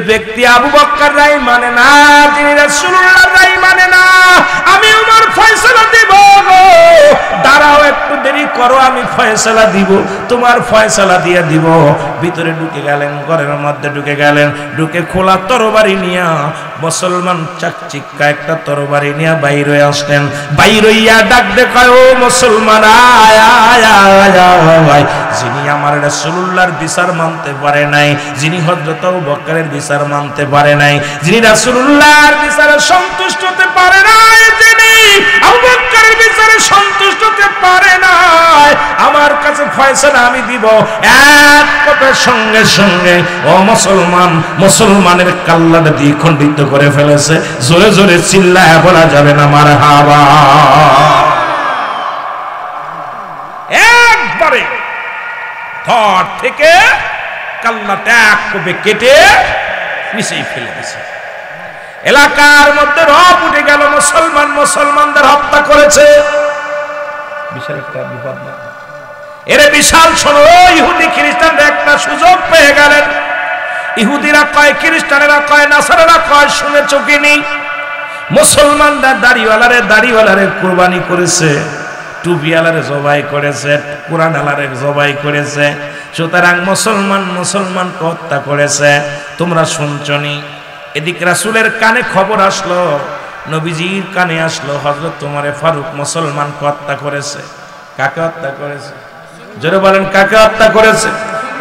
ব্যক্তি আবু বকর রাই মানে না, যিনি রাসূলুল্লাহ রাই মানে না, আমি ওমর ফয়সালা দিব গো, দাঁড়াও একটু দেরি করো, আমি ফয়সালা দিব, তোমার ফয়সালা দিয়ে দিব। ভিতরে ঢুকে গেলেন, ঘরের মধ্যে ঢুকে গেলেন, ঢুকে খোলা তরবারি নিয়া মুসলমান চাকচিক্কা একটা তরবারি নিয়া বাইর হয়ে আসলেন। বাইর হইয়া ডাক দেখায়, ও মুসলমান আয় আয় আয় আয়, যিনি আমার রাসূলুল্লাহর বিচার মানতে পারে নাই, যিনি হযরত আবু বকরের বিচার মানতে পারে নাই, যিনি রাসূলুল্লাহর বিচারে সন্তুষ্ট হতে পারে নাই, যিনি আবু বকরের বিচারে সন্তুষ্ট হতে পারে নাই, আমার কাছে ফয়সালা আমি দিব। এক কথার সঙ্গে সঙ্গে ও মুসলমান, মুসলমানের কাল্লাটা দ্বিখণ্ডিত করে ফেলেছে। জোরে জোরে চিল্লায় বলা যাবে না মারহাবা। একবারে ধর থেকে কাল্লাটা এক কোপে কেটে নিচেই ফেলে দিয়েছে। এলাকার মধ্যে রব উঠে গেল, মুসলমান মুসলমানদের হত্যা করেছে। বিশাল একটা বিপদ না এরে, বিশাল। শোনো, ইহুদি খ্রিস্টানরা একটা সুযোগ পেয়ে গেলেন। ইহুদিরা কয়, খ্রিস্টানেরা কয়, নাসারারা কয়, শুনেছো কি নি, মুসলমানরা দাড়িওয়ালারে কুরবানি করেছে, টুপিওয়ালারে জবাই করেছে, কোরআনওয়ালারে জবাই করেছে, সুতরাং মুসলমানকে হত্যা করেছে। তোমরা শুনছো নি? এদিক রাসূলের কানে খবর আসলো, নবীজির কানে আসলো, হযরত ওমর ফারুক মুসলমানকে হত্যা করেছে। কাকে হত্যা করেছে? জোরে বলেন, কাকে হত্যা করেছে?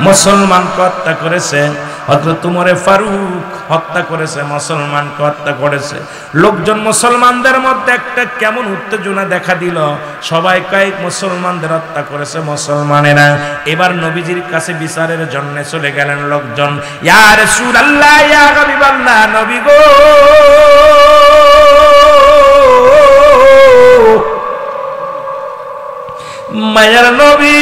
মুসলমানকে হত্যা করেছে। হযরত ওমর ফারুক হত্যা করেছে, মুসলমানকে হত্যা করেছে। লোকজন মুসলমানদের মধ্যে একটা কেমন উত্তেজনা দেখা দিল, সবাই কয় মুসলমানদের হত্যা করেছে মুসলমানেরা। এবার নবীজির কাছে বিচারের জন্য চলে গেলেন লোকজন। ইয়া রাসূলুল্লাহ, ইয়া হাবিবাল্লাহ, নবী গো, মায়ার নবী,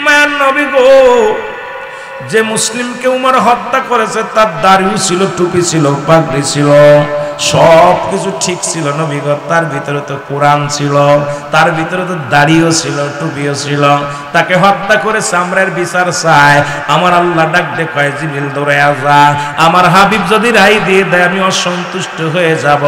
মায়ার নবী গো, যে মুসলিমকে উমর হত্যা করেছে তার দাড়িও ছিল, টুপি ছিল, পাগড়ি ছিল, সব কিছু ঠিক ছিল নবী গো। তার ভিতরে তো কোরআন ছিল, তার ভিতরে তো দাড়িও ছিল, টুপিও ছিল, তাকে হত্যা করেছে। আমরা এর বিচার চাই। আমার আল্লাহ ডাক দে কয়, জিবরিল দৌড়ায়া যা, আমার হাবিব যদি রায় দিয়ে দেয় আমি অসন্তুষ্ট হয়ে যাব।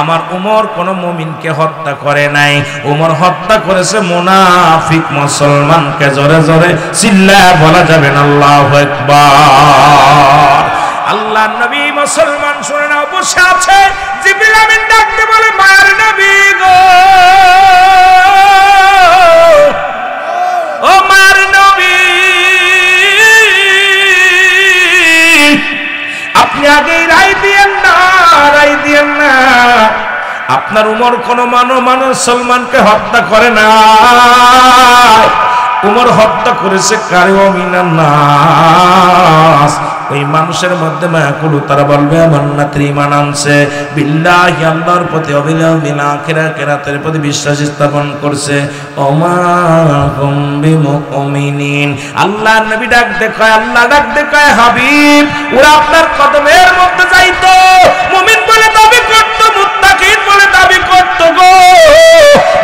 আমার উমর কোন মুমিনকে হত্যা করে নাই, উমর হত্যা করেছে মুনাফিক মুসলমানকে। জোরে জোরে চিল্লায়া বলা যাবে না আল্লাহু আকবার। আল্লাহ নবী মুসলমান শুনে না, বসে আছে। জিবরিল আমিন ডাকতে বলে, মায়ের নবী গো, ও মায়ের নবী, আপনি আগেই রায় দিয়েন না, রায় দিয়েন না। আপনার উমর কোন মুসলমানকে হত্যা করে না, উমর হত্যা করেছে কারে? মিনান নাস, ওই মানুষের মধ্যে মায়াকুলু, তারা বলবে মান্নাতের ঈমান আনছে, বিল্লাহি, আল্লাহর প্রতি, অবিল আখিরাতের প্রতি বিশ্বাস স্থাপন করছে। ওমা হুম বিমুমিনিন। আল্লাহর নবী ডাক দেখায়, আল্লাহ ডাক দেখায়, হাবিব ওরা আপনার কদমের মধ্যে যাইতো, মুমিন বলে দাবি করত, মুত্তাকিন বলে দাবি করত গো।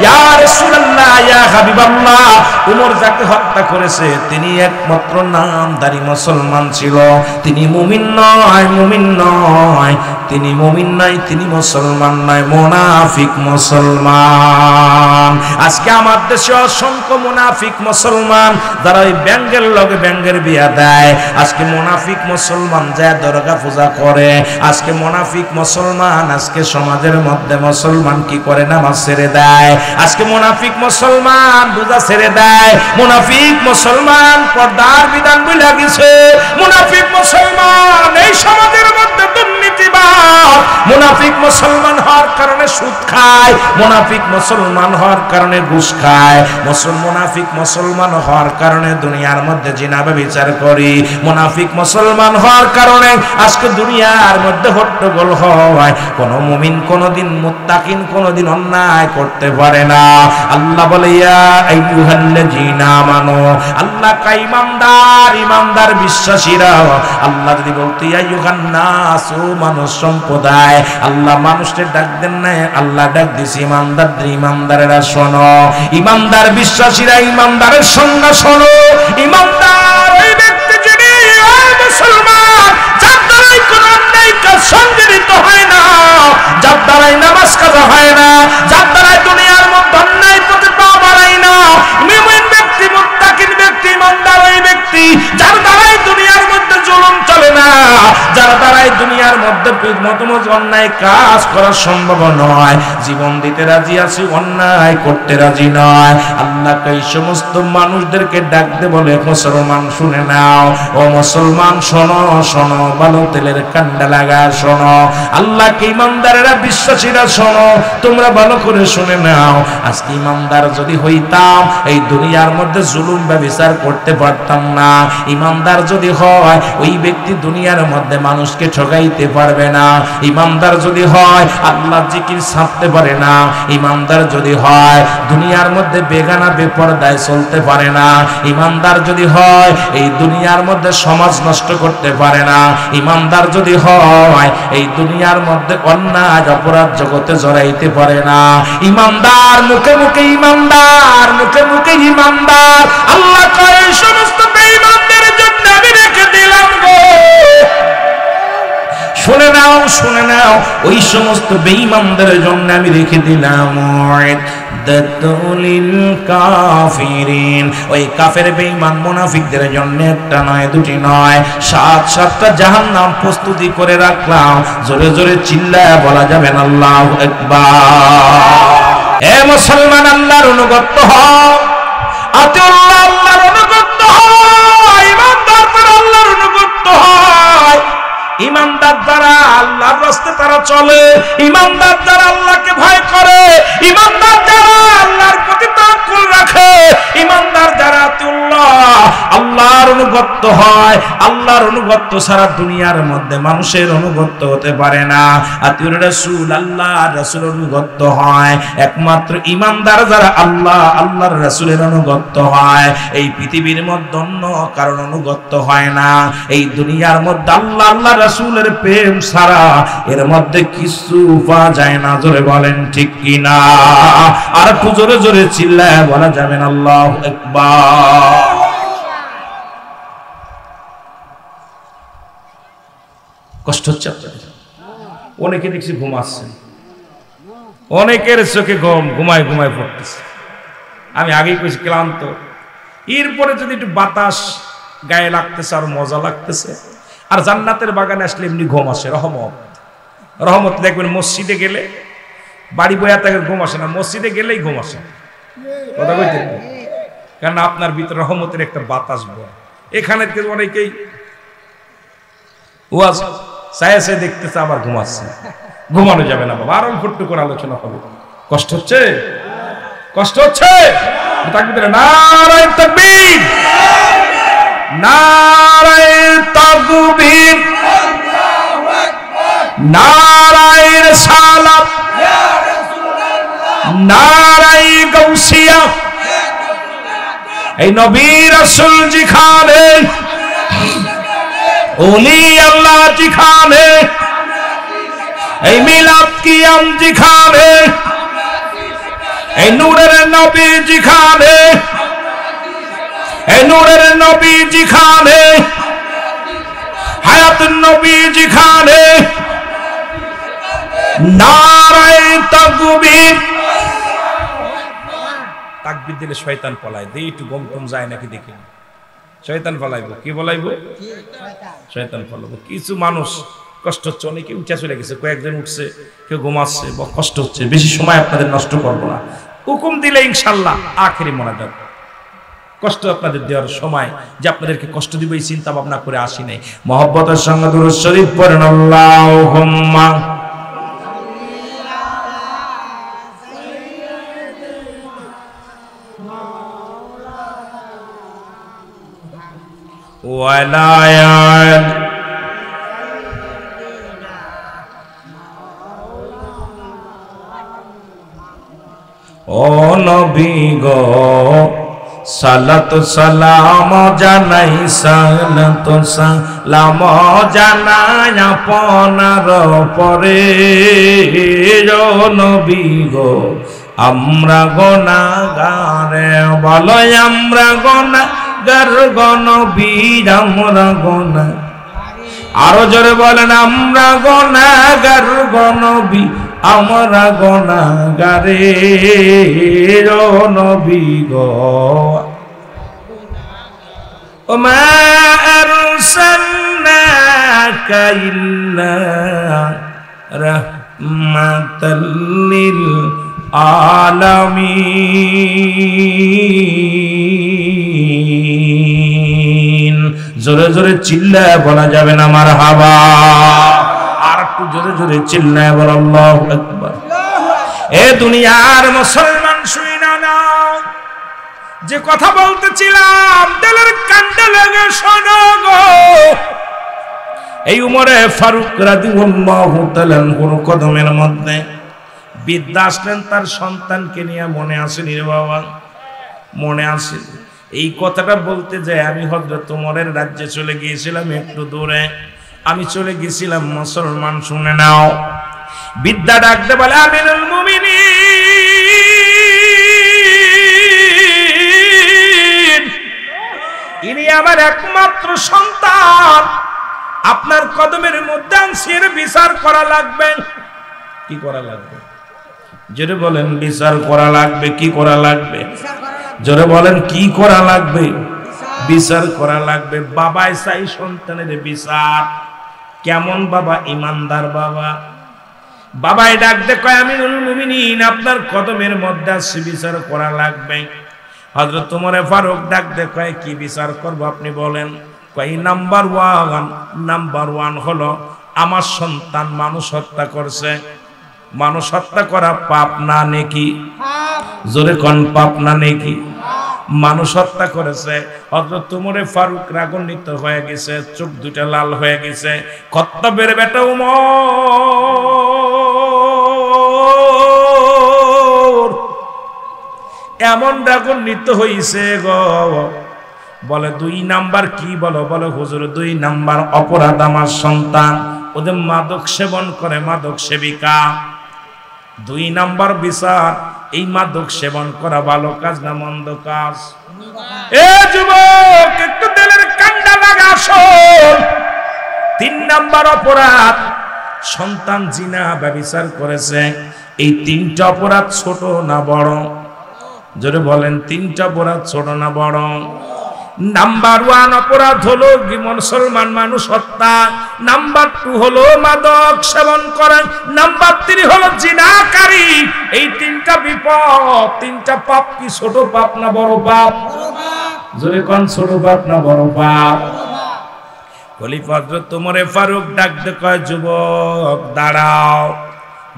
ইয়া রাসূলুল্লাহ, ইয়া হাবিবাল্লাহ, উমর যাকে হত্যা করেছে তিনি একমাত্র নামধারী মুসলমান ছিল। তিনি মুমিন নয়, মুমিন নয়, তিনি মুমিন নয়, তিনি মুসলমান নয়, মুনাফিক মুসলমান। আজকে আমার দেশে অসংখ্য মুনাফিক মুসলমান, যারা ওই ব্যাঙ্গের লগে ব্যাঙ্গের বিয়া দেয়। আজকে মুনাফিক মুসলমান যায় দরগা পূজা করে। আজকে মুনাফিক মুসলমান, আজকে সমাজের মধ্যে মুসলমান কি করে? নামাজ ছেড়ে দেয়। আজকে মুনাফিক মুসলমান রোজা ছেড়ে দেয়। মুনাফিক মুসলমান পর্দার বিধান ভুলে গেছে। মুনাফিক মুসলমান এই সমাজের মধ্যে দুর্নীতিবাজ। মুনাফিক মুসলমান হওয়ার কারণে সুদ খায়, মুনাফিক মুসলমান হওয়ার কারণে ঘুষ খায়, মুনাফিক মুসলমান হওয়ার কারণে দুনিয়ার মধ্যে জিনা ব্যভিচার করি, মুনাফিক মুসলমান হওয়ার কারণে আজকে দুনিয়ার মধ্যে হট্টগোল হয়। কোন মুমিন কোনদিন, মুত্তাকিন কোনদিন অন্যায় করতে পারে না। আল্লাহ বলে, ইয়া আইয়ুহাল্লাযীনা আমানু, আল্লাহ কা ইমানদার, ইমানদার বিশ্বাসীরা। আল্লাহ যদি বলতো ইয়া আইয়ুহান নাস, ও মানুষ সম্প্রদায়, আল্লাহ মানুষকে ডাক দেন না, আল্লাহ ডাক দিছে ইমানদারদের। ইমানদারেরা শোনো, ইমানদার বিশ্বাসীরা ইমানদারের সংজ্ঞা শোনো। ইমানদার হয় না, যার দ্বারা দুনিয়ার মধ্যে অন্যায় প্রতি পা বাড়াই না। মুমিন ব্যক্তি, মুত্তাকিন ব্যক্তি, ইমানদার ওই ব্যক্তি যার দ্বারাই দুনিয়ার মধ্যে জুলুম চলে না, যার দ্বারাই দুনিয়ার মধ্যে মতমত অন্যায় কাজ করা সম্ভব নয়। জীবন দিতে রাজি আছি, অন্যায় করতে রাজি নয়। আল্লাহ এই সমস্ত মানুষদেরকে ডাকতে বলে, মুসলমান শুনে নাও, ও মুসলমান শোনো, শোনো, ভালো তেলের কান্ডা লাগা শোনো। আল্লাহকে ইমানদারেরা, বিশ্বাসীরা শোনো, তোমরা ভালো করে শুনে নাও। আজকে ইমানদার যদি হইতাম এই দুনিয়ার মধ্যে জুলুম ব্যভিচার করতে পারতাম না। ইমানদার যদি হয় ওই ব্যক্তি দুনিয়ার মধ্যে মানুষকে ঠকাইতে পারবে না। ইমানদার যদি হয় আল্লাহ জিকির ছাড়তে পারে না। ইমানদার যদি হয় দুনিয়ার মধ্যে বেগানা বেপরদায় চলতে পারে না। ইমানদার যদি হয় এই দুনিয়ার মধ্যে সমাজ নষ্ট করতে পারে না। ইমানদার যদি হয় এই দুনিয়ার মধ্যে অন্যায় অপরাধ জগতে জড়াইতে পারে না। ইমানদার মুখে মুখে ইমানদার, মুখে মুখে ইমানদার। আল্লাহ কয় এই সমস্ত বেঈমানদের জন্য আমি রেখে দিলাম গো। শুনে নাও, শুনে নাও, ওই সমস্ত বেঈমানদের জন্য আমি রেখে দিলাম দাতুলিল কাফিরিন। ওই কাফের বেঈমান মুনাফিকদের জন্য একটা নয়, দুটি নয়, 7-7টা জাহান্নাম প্রস্তুতি করে রাখলাম। জোরে জোরে চিল্লায় বলা যাবে না আল্লাহু আকবার। এ মুসলমান, আল্লাহর অনুগত হও, আতিউল্লাহ, আল্লাহর অনুগত হও। ইমানদার তারা আল্লাহর অনুগত হয়। ইমানদার যারা আল্লাহর রাস্তায় তারা চলে, ইমানদার যারা আল্লাহকে ভয় করে, ইমানদার যারা আল্লাহর প্রতি তাওয়াক্কুল রাখে, ইমানদার যারা আল্লাহর অনুগত হয়। আল্লাহর অনুগত সারা দুনিয়ার মধ্যে মানুষের অনুগত হতে পারে না। আতিউর রাসূল, আল্লাহর রাসূলের অনুগত হয়। একমাত্র ইমানদার যারা আল্লাহর রাসূলের অনুগত হয়। এই পৃথিবীর মধ্যে অন্য কারণ অনুগত হয় না। এই দুনিয়ার মধ্যে আল্লাহ রাসূলের প্রেম ছাড়া এর মধ্যে কিছু পাওয়া যায় না। জোরে বলেন ঠিক কিনা? আর একটু জোরে জোরে চিল্লায় বলা যাবে না আল্লাহু আকবার। কষ্ট হচ্ছে আপনাদের? অনেকে দেখছি ঘুমাচ্ছে, অনেকের চোখে ঘুমায় পড়তেছে। আমি আগেই কইছি ক্লান্ত, এরপরে যদি একটু বাতাস গায়ে লাগতেছে আর মজা লাগতেছে। আর জান্নাতের বাগানে আসলে এমনি ঘুম আসে। রহমত দেখবেন মসজিদে গেলে, বাড়ি বইয়া তাকে ঘুম আসে না, মসজিদে গেলেই ঘুম আসে। কথা বলতে, কারণ আপনার ভিতরে রহমতের একটা বাতাস বয়। এখানে অনেকেই ওয়াজ চায় দেখতেছে, আবার ঘুমাচ্ছে। ঘুমানো যাবে না বাবা, আরো ফুটটু করে আলোচনা হবে। কষ্ট হচ্ছে? কষ্ট হচ্ছে? তাকবীর, নারায়ে তাকবীর, নারায়ে তাকবীর, আল্লাহু আকবার, নারায়ে রিসালাত, ইয়া রাসূলুল্লাহ, নারায়ে গাউসিয়া। এই নবী রাসূল যেখানে, ওলি আল্লাহ যেখানে, এই মিলাদ কিয়াম যেখানে, এই নূরের নবী যেখানে, এই নূরের নবী যেখানে, হায়াতুন নবী যেখানে, নারায়ে তাকবীর। তাকবীর দিলে শয়তান পলায়। দেই একটু গম টম যায় নাকি দেখি। শয়তান পলাইব। কি বলাইব? শয়তান পলাইব। কিছু মানুষ কষ্ট হচ্ছে, অনেকে উঠে চলে গেছে, কয়েকজন উঠছে, কেউ ঘুমাচ্ছে, কষ্ট হচ্ছে। বেশি সময় আপনাদের নষ্ট করবো না। হুকুম দিলে ইনশাল্লাহ আখেরি মোনাজাত। কষ্ট আপনাদের দেওয়ার সময় যে আপনাদেরকে কষ্ট দিব এই চিন্তা ভাবনা করে আসি নাই। মহব্বতের সঙ্গে দুরূদ শরীফ পড়েন, আল্লাহুম্মা ওয়ালা আল। ও নবী গো, সালাত সালাম জানাই, সালাত সালাম জানাই আপনার পরে। ও নবী গো, আমরা গুনাহগারে, বলো আমরা গুনাহগার গো নবী, আমরা গুনাহ। আরো জোরে বলেন, আমরা গুনাহগার গো নবী, আমরা গুনাহগারের নবী গো ওমা আরসালনাকা ইল্লা রাহমাতাল লিল আলামিন। জোরে জোরে চিল্লায় বলা যাবে না মারহাবা? আর একটু জোরে জোরে চিল্লায় বল আল্লাহু আকবার। এ দুনিয়ার মুসলমান শুইনা নাও, যে কথা বলতেছিলাম দিলের কান্দে লেগে শোনো গো। এই উমরে ফারুক রাদিয়াল্লাহু তাআলা আনহুর কদমের মধ্যে বিদ্যা আসলেন তার সন্তানকে নিয়ে। মনে আসেনি রে বাবা? মনে আসে। এই কথাটা বলতে যায় আমি হযরত উমরের রাজ্যে চলে গিয়েছিলাম, একটু দূরে আমি চলে গেছিলাম। মুসলমান শুনে নাও, বিদ্যা ডাকতে বলে আমিরুল মুমিনিন, ইনি আমার একমাত্র সন্তান, আপনার কদমের মধ্যে আনসির বিচার করা লাগবে। কি করা লাগবে? জোরে বলেন বিচার করা লাগবে। কি করা লাগবে? জোরে বলেন কি করা লাগবে? বিচার করা লাগবে। বাবাই চাই সন্তানের বিচার। কেমন বাবা? ইমানদার বাবা। বাবাই ডাকতে কয় আমিরুল মুমিনিন, আপনার কদমের মধ্যে আছে, বিচার করা লাগবে। হযরত ওমর ফারুক ডাকতে কয় কি বিচার করব আপনি বলেন? কয় নাম্বার ওয়ান হলো আমার সন্তান মানুষ হত্যা করছে। মানুষ হত্যা করা পাপ না নেকি? জোরে কোন পাপ না নেকি? মানুষ হত্যা করেছে। হযরত ওমর ফারুক রাগান্বিত হয়ে গেছে, চোখ দুটা লাল হয়ে গেছে। খত্তাবের বেটা ওমর এমন রাগান্বিত হইছে গো, বলে 2 নাম্বার কি? বলে হুজুর 2 নাম্বার অপরাধ আমার সন্তান ওদের মাদক সেবন করে, মাদক সেবিকা। 2 নাম্বার বিচার, এই মাদক সেবন করা ভালো কাজ না মন্দ কাজ? এ যুবক একটু দিলের কান্ডা লাগা শোন। 3 নাম্বার অপরাধ, সন্তান জিনা ব্যভিচার করেছে। এই 3টা অপরাধ ছোট না বড়? জোরে বলেন 3টা অপরাধ ছোট না বড়? নাম্বার 1 অপরাধ হলো মুসলমান মানুষ হত্যা। নাম্বার 2 হলো মাদক সেবন করা। নাম্বার 3 হলো জিনাকারী। এই 3টা বিপদ, 3টা পাপ। কি ছোট পাপ না বড় পাপ? জোরে কোন ছোট পাপ না বড় পাপ? খলিফা হযরত ওমর ফারুক ডাকতে কয় যুবক দাঁড়াও।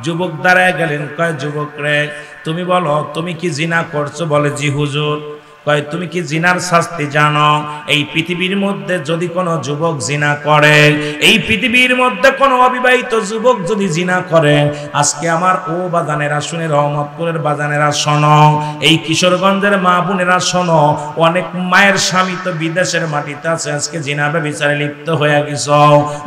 যুবক দাঁড়ায় গেলেন। কয় যুবক রে তুমি বলো তুমি কি জিনা করছো? বলে জি হুজুর। কয় তুমি কি জিনার শাস্তি জানো? এই পৃথিবীর মধ্যে যদি কোনো যুবক জিনা করে, এই পৃথিবীর মধ্যে কোনো অবিবাহিত যুবক যদি জিনা করে, আজকে আমার ও বাজানেরা শুনে, রহমতপুরের বাজানেরা শোনো, এই কিশোরগঞ্জের মা বোনেরা শোনো, অনেক মায়ের স্বামী তো বিদেশের মাটিতে আছে, আজকে জিনা ব্যভিচারে লিপ্ত হয়ে গেছ।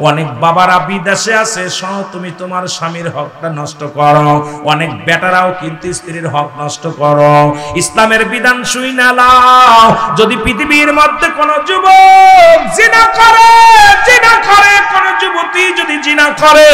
অনেক বাবারা বিদেশে আছে, শোনো তুমি তোমার স্বামীর হকটা নষ্ট করো। অনেক বেটারাও কিন্তু স্ত্রীর হক নষ্ট করো। ইসলামের বিধান শুই না। যদি পৃথিবীর মধ্যে কোন যুবক জিনা করে, কোন যুবতী যদি জিনা করে,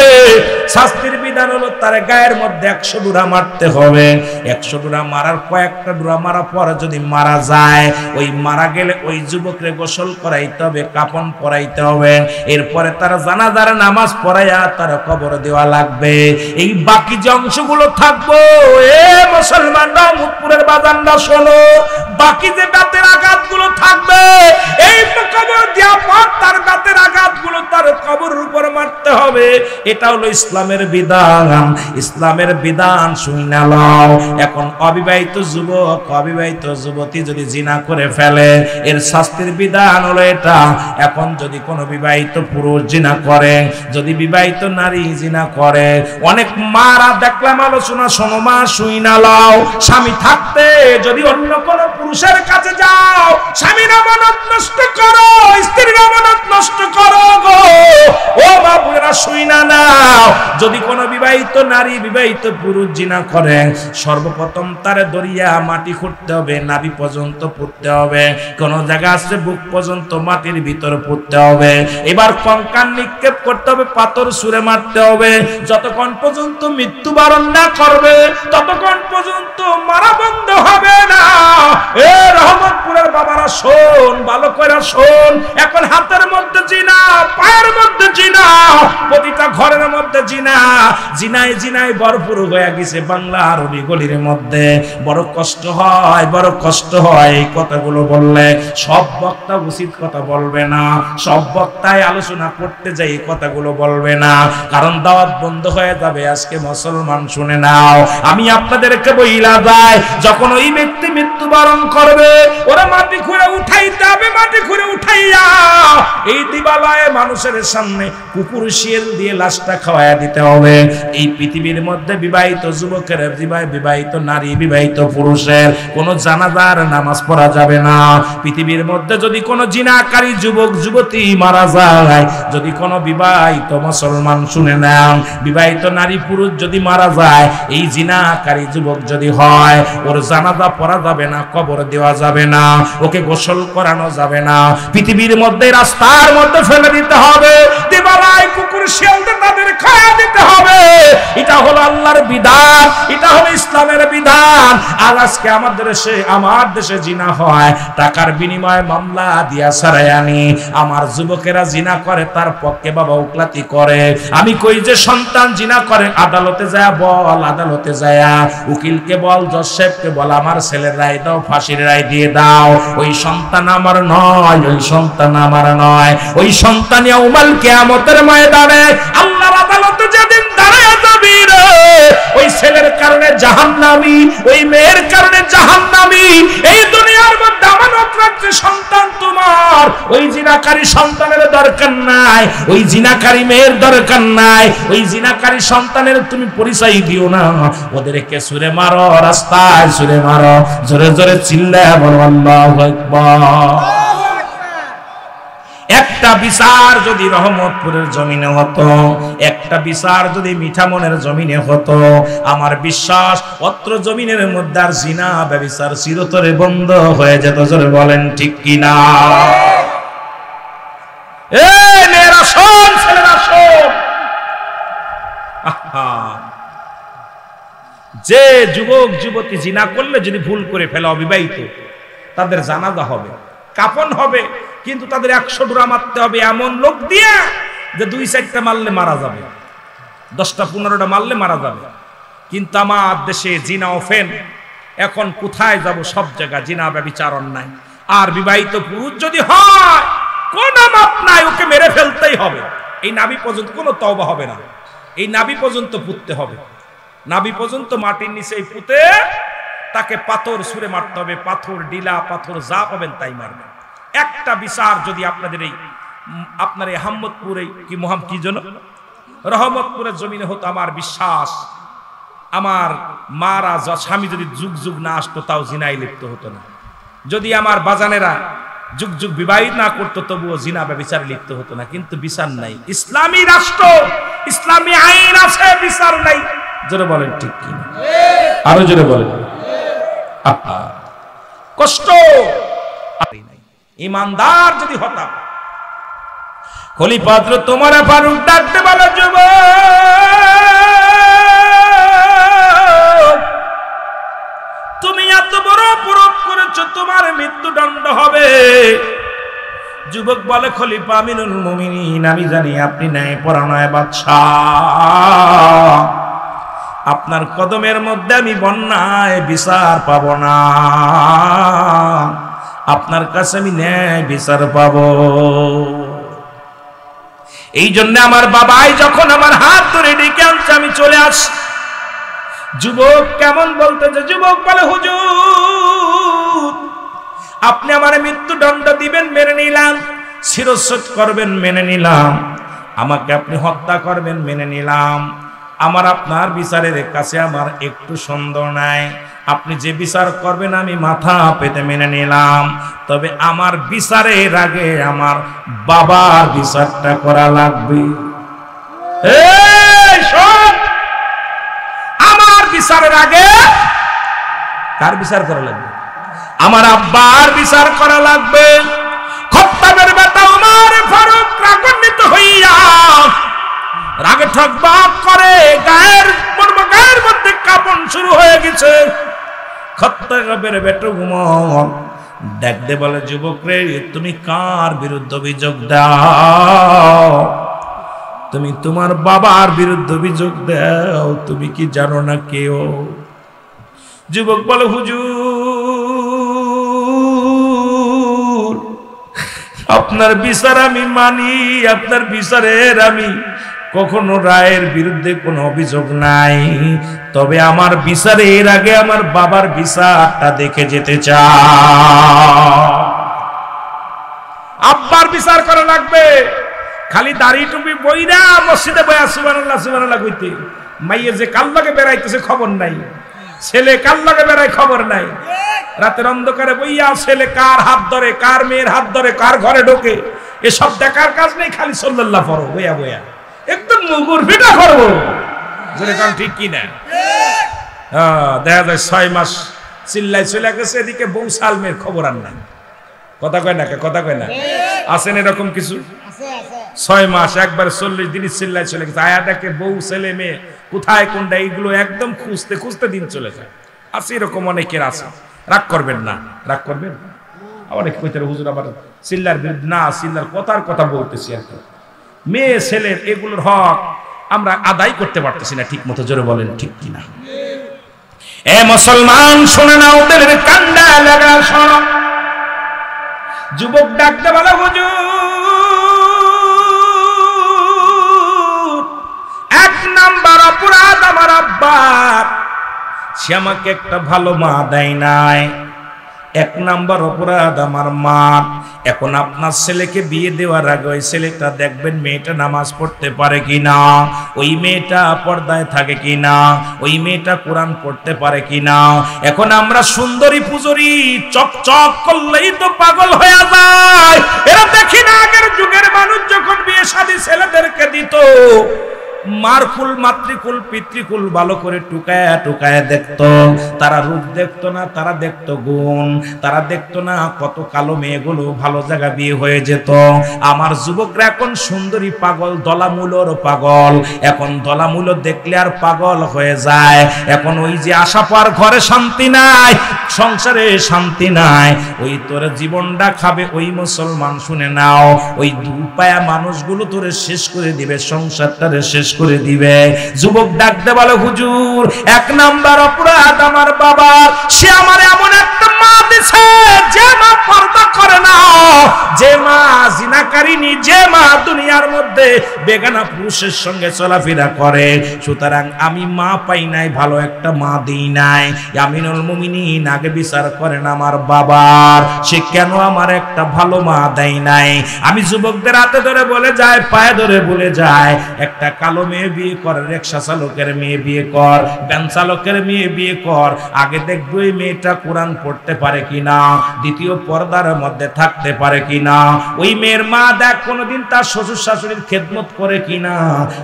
শাস্তির বিধান হলো তার গায়ের মধ্যে 100 ডুরা মারতে হবে। 100 ডুরা মারার কয়েকটা ডুরা মারা পরে যদি মারা যায়, ওই মারা গেলে ওই যুবকরে গোসল করাইতে হবে, কাফন পরাইতে হবে। এরপরে তারা জানাজার নামাজ পড়াইয়া তারা কবর দেওয়া লাগবে। এই বাকি যে অংশগুলো থাকবো, এ মুসলমানরা মুতপুরের বাজানরা শোনো, বাকি যে দাঁতের আঘাতগুলো থাকবে, এই কবর দেওয়ার পর তার দাঁতের আঘাতগুলো তার কবরের উপর মারতে হবে। এটা হলো ইসলামের বিধান। ইসলামের বিধান শুনে নাও। এখন অবিবাহিত যুবক, অবিবাহিত যুবতী যদি জিনা করে ফেলে, এর শাস্তির বিধান হলো এটা। এখন যদি কোনো বিবাহিত পুরুষ জিনা করে, যদি বিবাহিত নারী জিনা করে, অনেক মারা দেখলাম আলোচনা শোনো মা, শুই না লাও। স্বামী থাকতে যদি অন্য কোন পুরুষের কাছে যাও, স্বামীর আমানত নষ্ট করো, স্ত্রীর আমানত নষ্ট করো গো। ও বাবুরা শুই না নাও। যদি কোনো বিবাহিত নারী বিবাহিত পুরুষ জিনা করে সর্বপ্রথম তারে দরিয়া মাটি খুঁড়তে হবে, নাভি পর্যন্ত পুঁততে হবে, কোন জায়গা আছে বুক পর্যন্ত মাটির ভিতর পুঁততে হবে, এবার কঙ্কাল নিক্ষেপ করতে হবে, পাথর ছুঁড়ে মারতে হবে, যতক্ষণ পর্যন্ত মৃত্যুবরণ না করবে ততক্ষণ পর্যন্ত মারা বন্ধ হবে না। এ রহমতপুরের বাবারা শোন, ভালো করে শোন, এখন হাতের মধ্যে জিনা, পায়ের মধ্যে জিনা, প্রতিটা ঘরের মধ্যে জিনা, জিনায় জিনায় ভরপুর হয়ে গেছে বাংলার অলি গলির মধ্যে। বড় কষ্ট হয়, বড় কষ্ট হয় এই কথাগুলো বললে। সব বক্তা উচিত কথা বলবে না, সব বক্তায় আলোচনা করতে যাই এই কথাগুলো বলবে না, কারণ দাওয়াত বন্ধ হয়ে যাবে। আজকে মুসলমান শুনে নাও, আমি আপনাদেরকে বইলা যাই, যখন ওই ব্যক্তি মৃত্যুবরণ করবে ওরা মাটি খুঁড়ে উঠাইতে হবে, মাটি খুঁড়ে উঠাইয়া এই দিবালয়ে মানুষের সামনে কুকুর শিয়াল দিয়ে লাশটা খাওয়াইয়া দিতে হবে। এই পৃথিবীর মধ্যে বিবাহিত যুবকের, বিবাহিত নারী, বিবাহিত পুরুষের কোনো জানাজার নামাজ পড়া যাবে না। পৃথিবীর মধ্যে যদি কোনো জিনাকারী যুবক যুবতী মারা যায়, যদি কোনো বিবাহিত মুসলমান শুনে নেন, বিবাহিত নারী পুরুষ যদি মারা যায়, এই জিনাকারী যুবক যদি হয়, ওর জানাজা পড়া যাবে না, কবর দেওয়া যাবে না, ওকে গোসল করানো যাবে না, পৃথিবীর মধ্যে রাস্তার মধ্যে ফেলে দিতে হবে, দিবালায় কুকুর শিয়ালদের তাদের খাওয়া দিতে হবে। এটা হলো আল্লাহর বিধান, এটা হলো ইসলামের বিধান। আর আজকে আমার দেশে জিনা হয়, টাকার বিনিময়ে মামলা দিয়া সারাই আনি, আমার যুবকেরা জিনা করে, তার পক্ষে বাবা উকলাতি করে। আমি কই যে সন্তান জিনা করে, আদালতে যায় বল, আদালতে যায় উকিলকে বল, জজ সাহেবকে বল, আমার ছেলের রায় দাও, ফাঁসির রায় দিয়ে দাও। ওই সন্তান আমার নয়, ওই সন্তান আমার নয়, ওই সন্তান ইয়াউমাল কিয়ামতের ময়দানে আল্লাহর আদালতে যেদিন দাঁড়ায় যাবি রে, ওই ছেলের কারণে জাহান্নামী, ওই মেয়ের কারণে জাহান্নামী। এই দুনিয়ার মধ্যে আমানত রাখছে সন্তান তোমার, ওই জিনাকারী সন্তানের দরকার নাই, ওই জিনাকারী মেয়ের দরকার নাই, ওই জিনাকারী সন্তানের তুমি পরিচয় দিও না, ওদেরকে ছুঁড়ে মারো, রাস্তায় ছুঁড়ে মারো, জোরে জোরে চিল্লায়া বলো আল্লাহু আকবার। একটা বিচার যদি রহমতপুরের জমিনে হতো, একটা বিচার যদি মিঠামনের জমিনে হতো, আমার বিশ্বাস অত্র জমিনের মধ্যে আর জিনা ব্যভিচার চিরতরে বন্ধ হয়ে যেত। জোরে বলেন ঠিক কিনা? এই মেয়েরা শোন, ছেলেরা শোন, যে যুবক যুবতী জিনা করলে যদি ভুল করে ফেলে অবিবাহিত, তাদের জানাজা হবে, কাফন হবে, কিন্তু তাদের 100 ডোরা মারতে হবে এমন লোক দিয়ে যে 2-4টা মারলে মারা যাবে, 10টা-15টা মারলে মারা যাবে। কিন্তু আমার দেশে জিনা ওফেন, এখন কোথায় যাব? সব জায়গা জিনা ব্যভিচার অন্যায়। আর বিবাহিত পুরুষ যদি হয়, কোন মাপ নাই, ওকে মেরে ফেলতেই হবে। এই নাভি পর্যন্ত কোনো তওবা হবে না, এই নাভি পর্যন্ত পুঁততে হবে, নাভি পর্যন্ত মাটির নিচে পুঁতে তাকে পাথর ছুঁড়ে মারতে হবে, পাথর, ডিলা, পাথর যা পাবেন তাই মারবেন। একটা বিচার যদি আপনাদের আপনার এই আহমদপুরে কি যেন রহমতপুরের জমিনে হতো, আমার বিশ্বাস আমার মারা স্বামী যদি যুগ যুগ না আসতো তাও জিনায় লিপ্ত হতো না। যদি আমার বাজানেরা যুগ যুগ বিবাহিত না করতো তবুও জিনা ব্যভিচারে লিপ্ত হতো না। কিন্তু বিচার নাই, ইসলামী রাষ্ট্র, ইসলামী আইন আছে, বিচার নাই। জোরে বলেন ঠিক কি? আরো জোরে বলেন। কষ্ট ইমানদার যদি হতাম, খলিফা হযরত ওমর ফারুক ডাকতে বলে, যুবক তুমি এত বড় অপরাধ করেছো, তোমার মৃত্যুদণ্ড হবে। যুবক বলে, খলিফা আমিনুল মুমিনিন, আমি জানি আপনি ন্যায়পরায়ণ বাদশাহ, আপনার কদমের মধ্যে আমি বন্যায় বিচার পাবো না, আপনার কাছে আমি ন্যায় বিচার পাবো। এই জন্য আমার বাবাই যখন আমার হাত ধরে ডেকে আনছে আমি চলে আসি। যুবক কেমন বলতেছে? যুবক বলে, হুজুর আপনি আমার মৃত্যুদণ্ড দিবেন, মেনে নিলাম, শিরচ্ছেদ করবেন, মেনে নিলাম, আমাকে আপনি হত্যা করবেন, মেনে নিলাম, আমার আপনার বিচারের কাছে আমার একটু সন্দেহ নাই, আপনি যে বিচার করবেন আমি মাথা পেতে মেনে নিলাম, তবে আমার বিচারের আগে আমার বাবার বিচারটা করা লাগবে। এই শোন, বিচারের আগে কার বিচার করা লাগবে? আমার আব্বার বিচার করা লাগবে। খাত্তাবের বেটা ওমর ফারুক রাগান্বিত হইয়া রাগে ঠকবাক করে গায়ের মধ্যে কাঁপন শুরু হয়ে গেছে। খাত্তাবের বেটা ওমর ডাকতে বলে, যুবক রে, তুমি কার বিরুদ্ধে অভিযোগ দাও? তুমি তোমার বাবার বিরুদ্ধে অভিযোগ দাও, তুমি কি জানো না কেউ? যুবক বলে, হুজুর, আপনার বিচার আমি মানি, আপনার বিচারের আমি কখনো রায়ের বিরুদ্ধে কোনো অভিযোগ নাই, তবে আমার বিচারের আগে আমার বাবার বিচারটা দেখে যেতে চাই। আব্বার বিচার করা লাগবে। খালি দাড়ি টুপি বইরা মসজিদে বয়া সুবহানাল্লাহ সুবহানাল্লাহ কইতে, মাইয়ে যে কাল লাগে বেড়াইতেছে খবর নাই, ছেলে কাল লাগে বেড়ায় খবর নাই, রাতের অন্ধকারে বইয়া ছেলে কার হাত ধরে, কার মেয়ের হাত ধরে, কার ঘরে ঢোকে, এসব দেখার কাজ নেই। খালি সাল্লাল্লাহ পড়ো বইয়া বইয়া, একদম মুগুর ফিটা করবো, যেরকম ঠিক কিনা? দেখা যায় 6 মাস চিল্লাই চলে গেছে, এদিকে বউ সালমের খবর আর নাই। কথা কয় না, কথা কয় না? আছেন এরকম কিছু? 6 মাস একবার 40 দিন চিল্লাই চলে গেছে, আয়া দেখে বউ ছেলে মেয়ে কোথায় কোনটা, এইগুলো একদম খুঁজতে খুঁজতে দিন চলে যায়। আছে এরকম অনেকের আছে। রাগ করবেন না, রাগ করবেন। অনেক কইতে হুজুর আবার চিল্লার বিরুদ্ধে না, চিল্লার কথার কথা বলতেছি আর কি। মেয়ে ছেলের এগুলোর হক আমরা আদায় করতে পারতেছি না ঠিক মতো, জোরে বলেন ঠিক কিনা? এ মুসলমান শুনে নাও, ওদের কান্ডা লাগা শোনো। যুবক ডাকতে বলে, হুজুর, 1 নাম্বার অপরাধ আমার আব্বার, সে আমাকে একটা ভালো মা দেয় নাই। 1 নাম্বার অপরাধ আমার মা। এখন আপনার ছেলেকে বিয়ে দেওয়ার আগে ওই ছেলেটা দেখবেন মেয়েটা নামাজ পড়তে পারে কিনা, ওই মেয়েটা পর্দায় থাকে কিনা, ওই মেয়েটা কোরআন পড়তে পারে কিনা। এখন আমরা সুন্দরী পুজরি চকচক করলেই তো পাগল হয়ে যায়। এরা দেখি না আগের যুগের মানুষ যখন বিয়ে শাদী ছেলেদেরকে দিত, মারকুল মাতৃকুল পিতৃকুল ভালো করে টুকায়া টুকায়া দেখতো। তারা রূপ দেখতো না, তারা দেখতো গুণ, তারা দেখতো না কত কালো মেয়েগুলো ভালো জায়গা বিয়ে হয়ে যেত। আমার যুবকরা এখন সুন্দরী পাগল, দলামূলর পাগল। এখন দলামূল দেখলে আর পাগল হয়ে যায়। এখন ওই যে আশা পার ঘরে শান্তি নাই, সংসারে শান্তি নাই, ওই তোর জীবনটা খাবে ওই মুসলমান। শুনে নাও, ওই দুপায়া মানুষগুলো তোরে শেষ করে দিবে, সংসারটারে শেষ করে দিবে। যুবক ডাকতে বলে, হুজুর, 1 নাম্বার অপরাধ আমার বাবা, সে আমার এমন একটা মা দিছে যে মা পর্দা করে না, যে মা জিনাকারিনী, যে মা দুনিয়ার মধ্যে বেগানা পুরুষের সঙ্গে চলাফেরা করে। সুতরাং আমি মা পাই নাই, ভালো একটা মা দিই নাই। আমিনুল মুমিনিন আগে বিচার করেন আমার বাবার, সে কেন আমার একটা ভালো মা দেয় নাই। আমি যুবকদের হাতে ধরে বলে যায়, পায়ে ধরে বলে যায়, একটা কালো মেয়ে বিয়ে কর, রিকশা চালকের মেয়ে বিয়ে কর, ভ্যান চালকের মেয়ে বিয়ে কর। আগে দেখবো এই মেয়েটা কোরআন পড়তে পারে কিনা, দ্বিতীয় পর্দার মধ্যে থাকতে পারে কিনা। ওই মেয়ের মা দেখ কোনোদিন তার শ্বশুর শাশুড়ির খেদমত করে কিনা।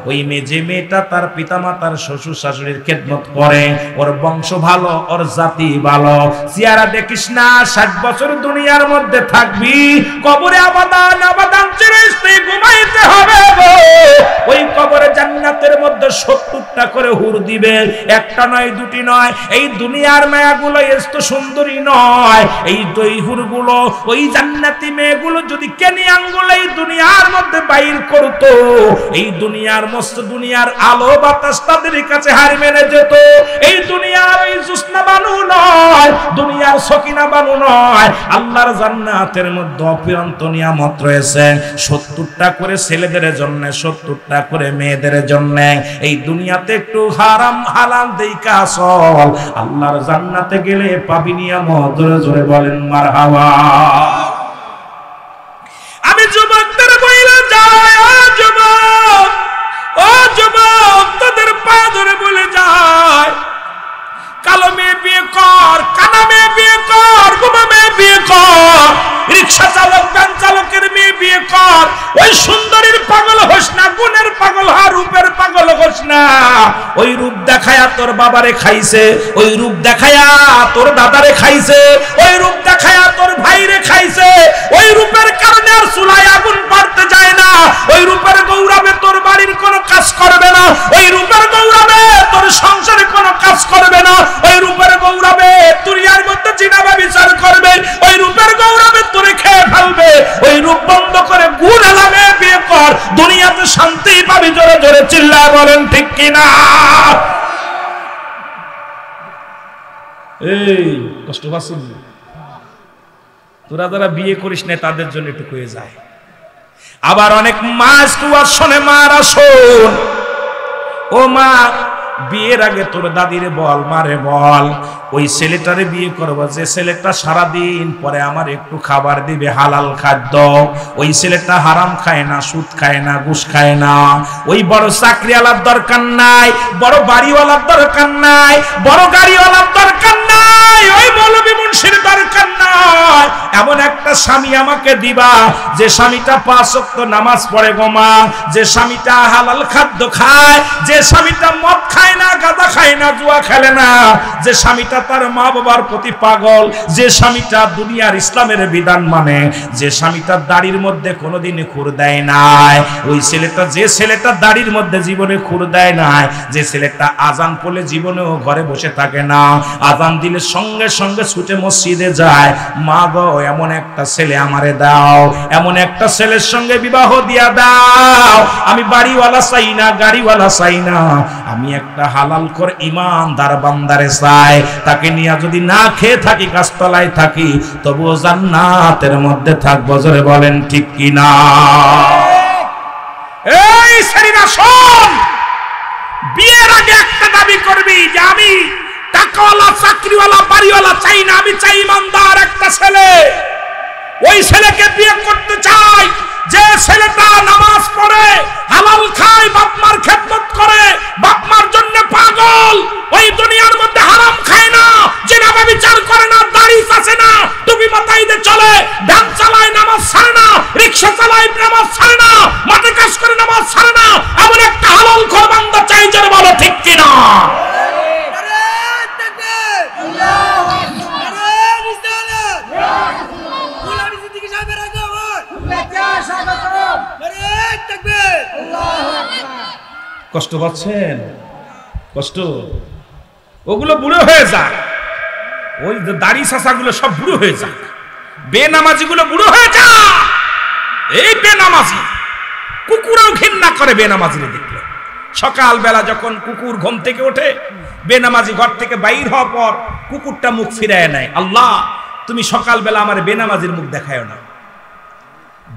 ওই মেয়ে, যে মেয়েটা তার পিতামাতার শ্বশুর শাশুড়ির খেদমত করে, ওর বংশ ভালো, ওর জাতি ভালো। চেহারা দেখিস না, 60 বছর দুনিয়ার মধ্যে থাকবি, কবরে আবাদান আবাদান চিরস্থায়ী ঘুমাইতে হবে গো। ওই কবরে জান্নাতের মধ্যে 70টা করে হুর দিবে, একটা নয়, 2টি নয়। এই দুনিয়ার মায়াগুলো এত সুন্দরী নয়। এই দুই হুরগুলো, ওই জান্নাতি মেয়েগুলো যদি কেনি আঙ্গুলে এই দুনিয়ার মধ্যে বাইর করতো, এই দুনিয়ার মস্ত দুনিয়ার আলো বাতাস তাদের কাছে হার মেনে যেত। এই দুনিয়ার এই জুসনা বানু নয়, দুনিয়ার সকিনা বানু নয়, আল্লাহর জান্নাতের মধ্যে অপরন্ত নিয়ামত রয়েছে। 70টা করে ছেলেদের জন্য, 70টা করে মেয়েদের জন্য। এই দুনিয়াতে একটু হারাম হালাল দেইকা চল, আল্লাহর জান্নাতে গেলে পাবি নিয়ামত। জোরে জোরে বলেন মারহাবা। আমি যুবকদের বইলে যাই, ও যুবক, ও যুবক, তোদের পা ধরে বলে যায়, কালো মেয়ে বিয়ে কর, কানা মেয়ে বিয়ে কর, বোমা মেয়ে বিয়ে কর, রিক্সা চালক ভ্যান চালকের মেয়ে বিয়ে কর। ওই সুন্দরীর পাগল হোস না, গুণের পাগল হ, রূপের পাগল হ, হোস না। ওই রূপ দেখায়া তোর বাবারে খাইছে, ওই রূপ দেখায়া তোর দাদারে খাইছে, ওই রূপ দেখায়া তোর ভাইরে খাইছে। ওই রূপের কারণে আর চুলায় আগুন পারতে যায় না। ওই রূপের গৌরবে তোর বাড়ির কোনো কাজ করবে না। ওই রূপের গৌরবে তোর সংসারে কোনো কাজ করবে না। ওই রূপের গৌরবে দুনিয়ার মধ্যে জিনাবা বিচার করবে। ওই রূপের গৌরবে তোরে খেয়ে ফেলবে। ওই রূপ বন্ধ করে গুণ এলামে বিয়ে কর, দুনিয়াতে শান্তি পাবি। জোরে জোরে চিল্লায় বলেন ঠিক কিনা? এই কষ্ট পাচ্ছিস? তোরা যারা বিয়ে করিস না তাদের জন্য একটু কয়ে যায়। আবার অনেক মা কুয়ার শোনে, মারা শোন, ও মা বিয়ের আগে তোর দাদিরে বল, মারে বল, ওই ছেলেটারে বিয়ে করবো যে ছেলেটা সারাদিন পরে আমার একটু খাবার দিবে হালাল খাদ্য। ওই ছেলেটা হারাম খায় না, সুদ খায় না, ঘুষ খায় না। ওই বড় চাকরিওয়ালার দরকার নাই, বড় বাড়িওয়ালার দরকার নাই, বড় গাড়িওয়ালার দরকার নাই, ওই মৌলবী মুন্সির দরকার নাই। এমন একটা স্বামী আমাকে দিবা যে স্বামীটা 5 ওয়াক্ত নামাজ পড়ে গো মা, যে স্বামীটা হালাল খাদ্য খায়, যে স্বামীটা মদ খায় না, গাঁজা খায় না, জুয়া খেলে না, যে স্বামীটা তার মা বাবার প্রতি পাগল, যে স্বামীটা দুনিয়ার ইসলামের বিধান মানে, যে স্বামীটা দাড়ির মধ্যে কোনোদিন খুর দেয় নাই। ওই ছেলেটা, যে ছেলেটা দাড়ির মধ্যে জীবনে খুর দেয় নাই, যে ছেলেটা আজান পড়লে জীবনেও ঘরে বসে থাকে না, আজান দিলে সঙ্গে সঙ্গে ছুটে মসজিদে যায়, মা গো এমন একটা ছেলে আমারে দাও, এমন একটা ছেলের সঙ্গে বিবাহ দিয়া দাও। আমি বাড়িওয়ালা চাই না, গাড়িওয়ালা চাই না, আমি একটা হালাল করে ইমানদার বান্দারে চাই। তাকে নিয়ে যদি না খেয়ে থাকি, গাছতলায় থাকি, তবুও জান্নাতের মধ্যে থাকবো। জোরে বলেন ঠিক কিনা? এই ছেলেরা শোন, বিয়ের আগে একটা দাবি করবি যে আমি টাকাওয়ালা, চাকরিওয়ালা, বাড়িওয়ালা চাই না, আমি চাই ইমানদার একটা ছেলে। ওই ছেলেকে বিয়ে করতে চাই যে ছেলেটা নামাজ পড়ে, হালাল খায়, বাপ মার খেদমত করে, বাপ মার জন্য পাগল, ওই দুনিয়ার মধ্যে হারাম খায় না, জিনাবা বিচার করে না, দাড়ি চাচে না, টুপি মাথায় দিয়ে চলে, ভ্যান চালায় নামাজ ছাড়ে না, রিকশা চালায় নামাজ ছাড়ে না, মাঠে কাজ করে নামাজ ছাড়ে না, এমন একটা হালাল খোর বান্দা চাই। যারা বলো ঠিক কিনা? কষ্ট পাচ্ছেন? কষ্ট? ওগুলো বুড়ো হয়ে যাক, ওই দাড়ি চাচাগুলো সব বুড়ো হয়ে যাক, বেনামাজি গুলো বুড়ো হয়ে যাক। এই বেনামাজি কুকুরও ঘৃণা করে বেনামাজিরে দেখলে। সকালবেলা যখন কুকুর ঘুম থেকে ওঠে, বেনামাজি ঘর থেকে বাইর হওয়ার পর কুকুরটা মুখ ফিরায় নেয়, আল্লাহ তুমি সকালবেলা আমার বেনামাজির মুখ দেখায় না।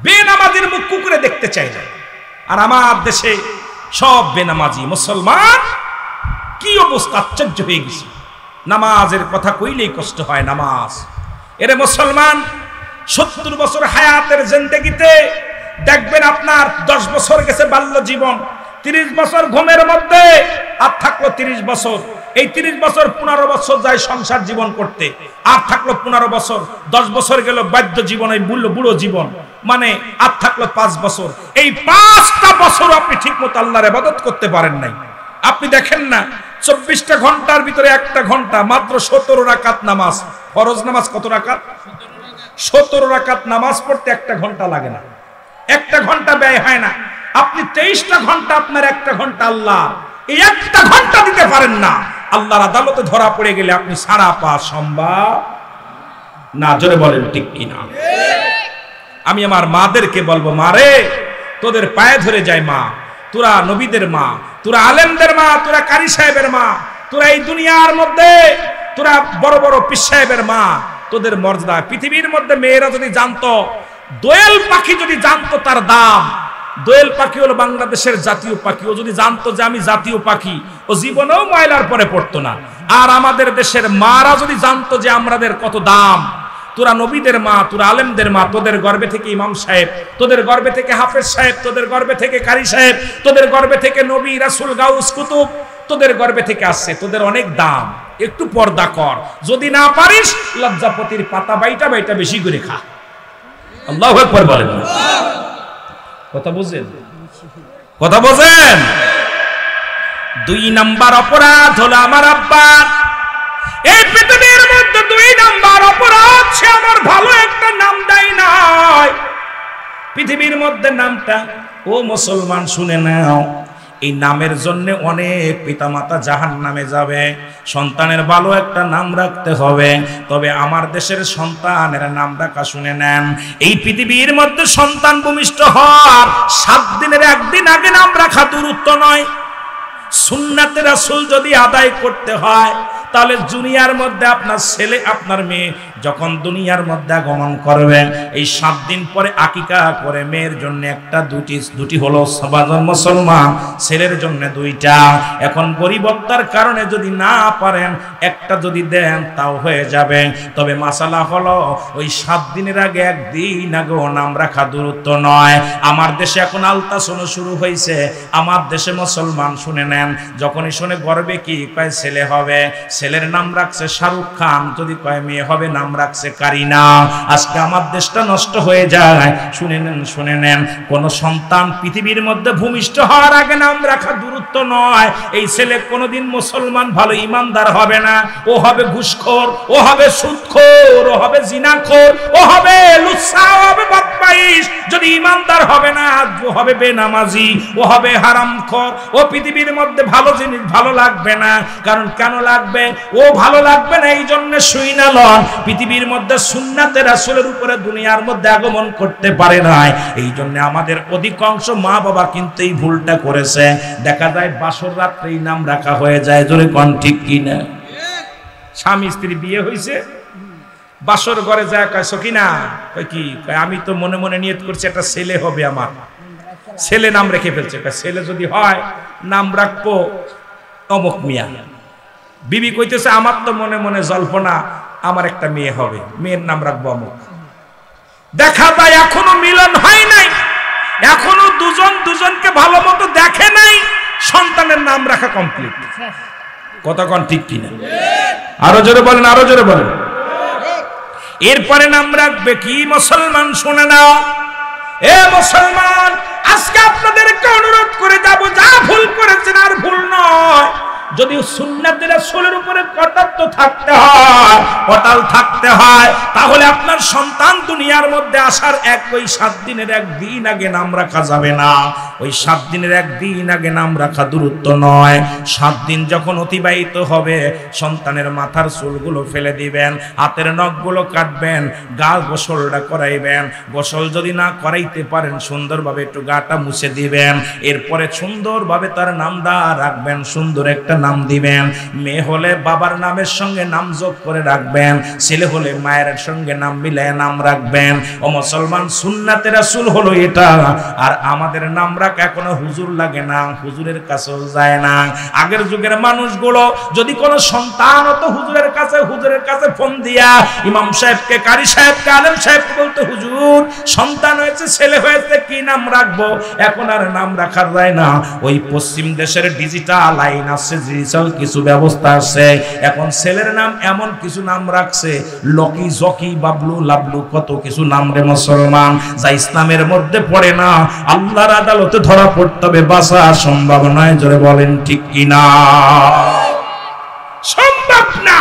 বেনামাজির মুখ কুকুরে দেখতে চাই না। আর আমার দেশে সব বেনামাজি মুসলমান, কি অবস্থা, আশ্চর্য হয়ে গেছে। নামাজের কথা কইলেই কষ্ট হয়। নামাজ, এরে মুসলমান, 70 বছর হায়াতের জিন্দেগিতে দেখবেন আপনার 10 বছর গেছে বাল্য জীবন, 30 বছর ঘুমের মধ্যে, আর থাকলো 30 বছর। এই 30 বছর 15 বছর যায় সংসার জীবন করতে, আর থাকলো 15 বছর। 10 বছর গেল বাধ্য জীবন, এই বুড়ো জীবন, মানে আর থাকলো 5 বছর। এই 5টা বছর আপনি ঠিক মতো আল্লাহর ইবাদত করতে পারেন নাই। আপনি দেখেন না, 24টা ঘন্টার ভিতরে 1টা ঘন্টা মাত্র 17 রাকাত নামাজ। ফরজ নামাজ কত রাকাত? 17 রাকাত নামাজ পড়তে 1টা ঘন্টা লাগে না, 1টা ঘন্টা ব্যয় হয় না। আপনি 23টা ঘন্টা, আপনার 1টা ঘন্টা আল্লাহ, এই 1টা ঘন্টা দিতে পারেন না, আল্লাহর আদালতে ধরা পড়ে গেলে আপনি সারা পাওয়া সম্ভব না। জোরে বলেন ঠিক কিনা? আমি আমার মাদেরকে বলবো, মারে তোদের পায়ে ধরে যায় মা, তোরা নবীদের মা, তোরা আলেমদের মা, তোরা কারি সাহেবের মা, তোরা এই দুনিয়ার মধ্যে তোরা বড় বড় পীর সাহেবের মা, তোদের মর্যাদা পৃথিবীর মধ্যে মেয়েরা যদি জানতো, দোয়েল পাখি যদি জানতো তার দাম, দোয়েল পাখি হলো বাংলাদেশের জাতীয় পাখি, ও যদি জানতো যে আমি জাতীয় পাখি, ও জীবনেও ময়লার পরে পড়তো না। আর আমাদের দেশের মারা যদি জানতো যে আমাদের কত দাম, তোরা নবীদের মা, তোরা আলেমদের মা, তোদের গর্বে থেকে ইমাম সাহেব, তোদের গর্বে থেকে হাফেজ সাহেব, তোদের গর্বে থেকে কারি সাহেব, তোদের গর্বে থেকে নবী রাসূল গাউস কুতুব, তোদের গর্বে থেকে আসছে, তোদের অনেক দাম। একটু পর্দা কর, যদি না পারিস লজ্জাপতির পাতা বাইটা বাইটা বেশি করে খা। আল্লাহু আকবার বলেন। কথা বুঝেন? কথা বোঝেন? 2 নাম্বার অপরাধ হলো আমার আব্বা এই পৃথিবীর মধ্যে 2 নাম্বার অপরাধ, সে আমার ভালো একটা নাম দেয় নাই পৃথিবীর মধ্যে। নামটা ও মুসলমান শুনে নাও, এই নামের জন্য অনেক পিতামাতা জাহান্নামে যাবে। সন্তানের ভালো একটা নাম রাখতে হবে। তবে আমার দেশের সন্তানের নাম রাখা শুনে নেন, এই পৃথিবীর মধ্যে সন্তান ভূমিষ্ঠ হওয়ার 7 দিনের একদিন আগে নাম রাখা দূরত্ব নয়। সুন্নাতে রাসূল যদি আদায় করতে হয় তাহলে দুনিয়ার মধ্যে আপনার ছেলে আপনার মেয়ে যখন দুনিয়ার মধ্যে আগমন করবে, এই 7 দিন পরে আকিকা করে মেয়ের জন্য একটা দুটি হলো সবাজন মুসলমান, ছেলের জন্য 2টা। এখন গরিবত্বের কারণে যদি না পারেন একটা যদি দেন তাও হয়ে যাবে। তবে মাসালা হলো ওই 7 দিনের আগে একদিন আগেও নাম রাখা দূরত্ব নয়। আমার দেশে এখন আলতাসনও শুরু হয়েছে। আমার দেশে মুসলমান শুনে নেন, যখনই শুনে গর্বে কি কয় ছেলে হবে, ছেলের নাম রাখছে শাহরুখ খান, যদি কয় মেয়ে হবে নাম রাখছে কারিনা। আজকে আমার দেশটা নষ্ট হয়ে যায়। শুনে নেন কোন সন্তান পৃথিবীর মধ্যে ভূমিষ্ঠ হওয়ার আগে নাম রাখা দূরত্ব নয়। এই ছেলে কোনোদিন মুসলমান ভালো ইমানদার হবে না, ও হবে ঘুষখোর, ও হবে সুদখোর, ও হবে জিনাখোর, ও হবে লুচ্ছা, ও হবে বদমাইশ। যদি ইমানদার হবে না, ও হবে বেনামাজি, ও হবে হারামখোর। ও পৃথিবীর মধ্যে ভালো জিনিস ভালো লাগবে না। কারণ কেন লাগবে? ও ভালো লাগবে না এই জন্য শুই না লন পৃথিবীর মধ্যে সুন্নাতে রাসূলের উপরে দুনিয়ার মধ্যে আগমন করতে পারে নাই। এই জন্য আমাদের অধিকাংশ মা বাবা কিন্তু এই ভুলটা করেছে। দেখা যায় বাসর রাত্রেই নাম রাখা হয়ে যায়। জোরে কোন ঠিক কিনা? স্বামী স্ত্রী বিয়ে হয়েছে, বাসর ঘরে যায় কয় সকিনা, কয় কি? কয় আমি তো মনে মনে নিয়ত করছি একটা ছেলে হবে আমার, ছেলে নাম রেখে ফেলছে। কয় ছেলে যদি হয় নাম রাখবো অমুক মিয়া। বিবি কইতেছে আমার তো মনে মনে জল্পনা আমার একটা মেয়ে হবে, মেয়ের নাম রাখবো অমুক। দেখা যায় এখনো মিলন হয় নাই, এখনো দুজনকে ভালো মতো দেখে নাই, সন্তানের নাম রাখা কমপ্লিট। কতক্ষণ ঠিক কিনা? আরো জোরে বলেন, আরো জোরে বলেন। এরপরে নাম রাখবে কি? মুসলমান শুনে নাও, এ মুসলমান, আজকে আপনাদেরকে অনুরোধ করে যাব, যা ভুল করেছেন আর ভুল নয়। যদি সুন্নাতের রাসূলের উপরে কটাক্ষ থাকতে হয়, অটল থাকতে হয়, তাহলে আপনার সন্তান দুনিয়ার মধ্যে আসার ওই 7 দিনের একদিন আগে নাম রাখা যাবে না। ওই 7 দিনের একদিন আগে নাম রাখা দূরত্ব নয়। 7 দিন যখন অতিবাহিত হবে, সন্তানের মাথার চুলগুলো ফেলে দিবেন, হাতের নখগুলো কাটবেন, গা গোসলটা করাইবেন। গোসল যদি না করাইতে পারেন সুন্দরভাবে একটু গাটা মুছে দিবেন। এরপরে সুন্দরভাবে তার নামটা রাখবেন, সুন্দর একটা নাম দিবেন। মেয়ে হলে বাবার নামের সঙ্গে নাম যোগ করে রাখবেন, ছেলে হলে মায়ের সঙ্গে নাম মিলায় নাম রাখবেন। ও মুসলমান, সুন্নাতে রাসূল হলো এটা। আর আমাদের নাম রাখা এখনো হুজুর লাগে না, হুজুরের কাছেও যায় না। আগের যুগের মানুষগুলো যদি কোনো সন্তান হতো হুজুরের কাছে ফোন দিয়া ইমাম সাহেবকে, কারি সাহেবকে, আলেম সাহেবকে বলতো, হুজুর সন্তান হয়েছে, ছেলে হয়েছে, কি নাম রাখবো? এখন আর নাম রাখা যায় না। ওই পশ্চিম দেশের ডিজিটাল আইন আছে, ডিজিটাল কিছু ব্যবস্থা আছে। এখন ছেলের নাম এমন কিছু নাম রাখছে, লকি, জকি, বাবলু, লাবলু, কত কিছু নাম রে মুসলমান, যা ইসলামের মধ্যে পড়ে না। আল্লাহর আদালতে ধরা পড়তে হবে, বাঁচা সম্ভব নয়। জোরে বলেন ঠিক কিনা? সম্ভব না।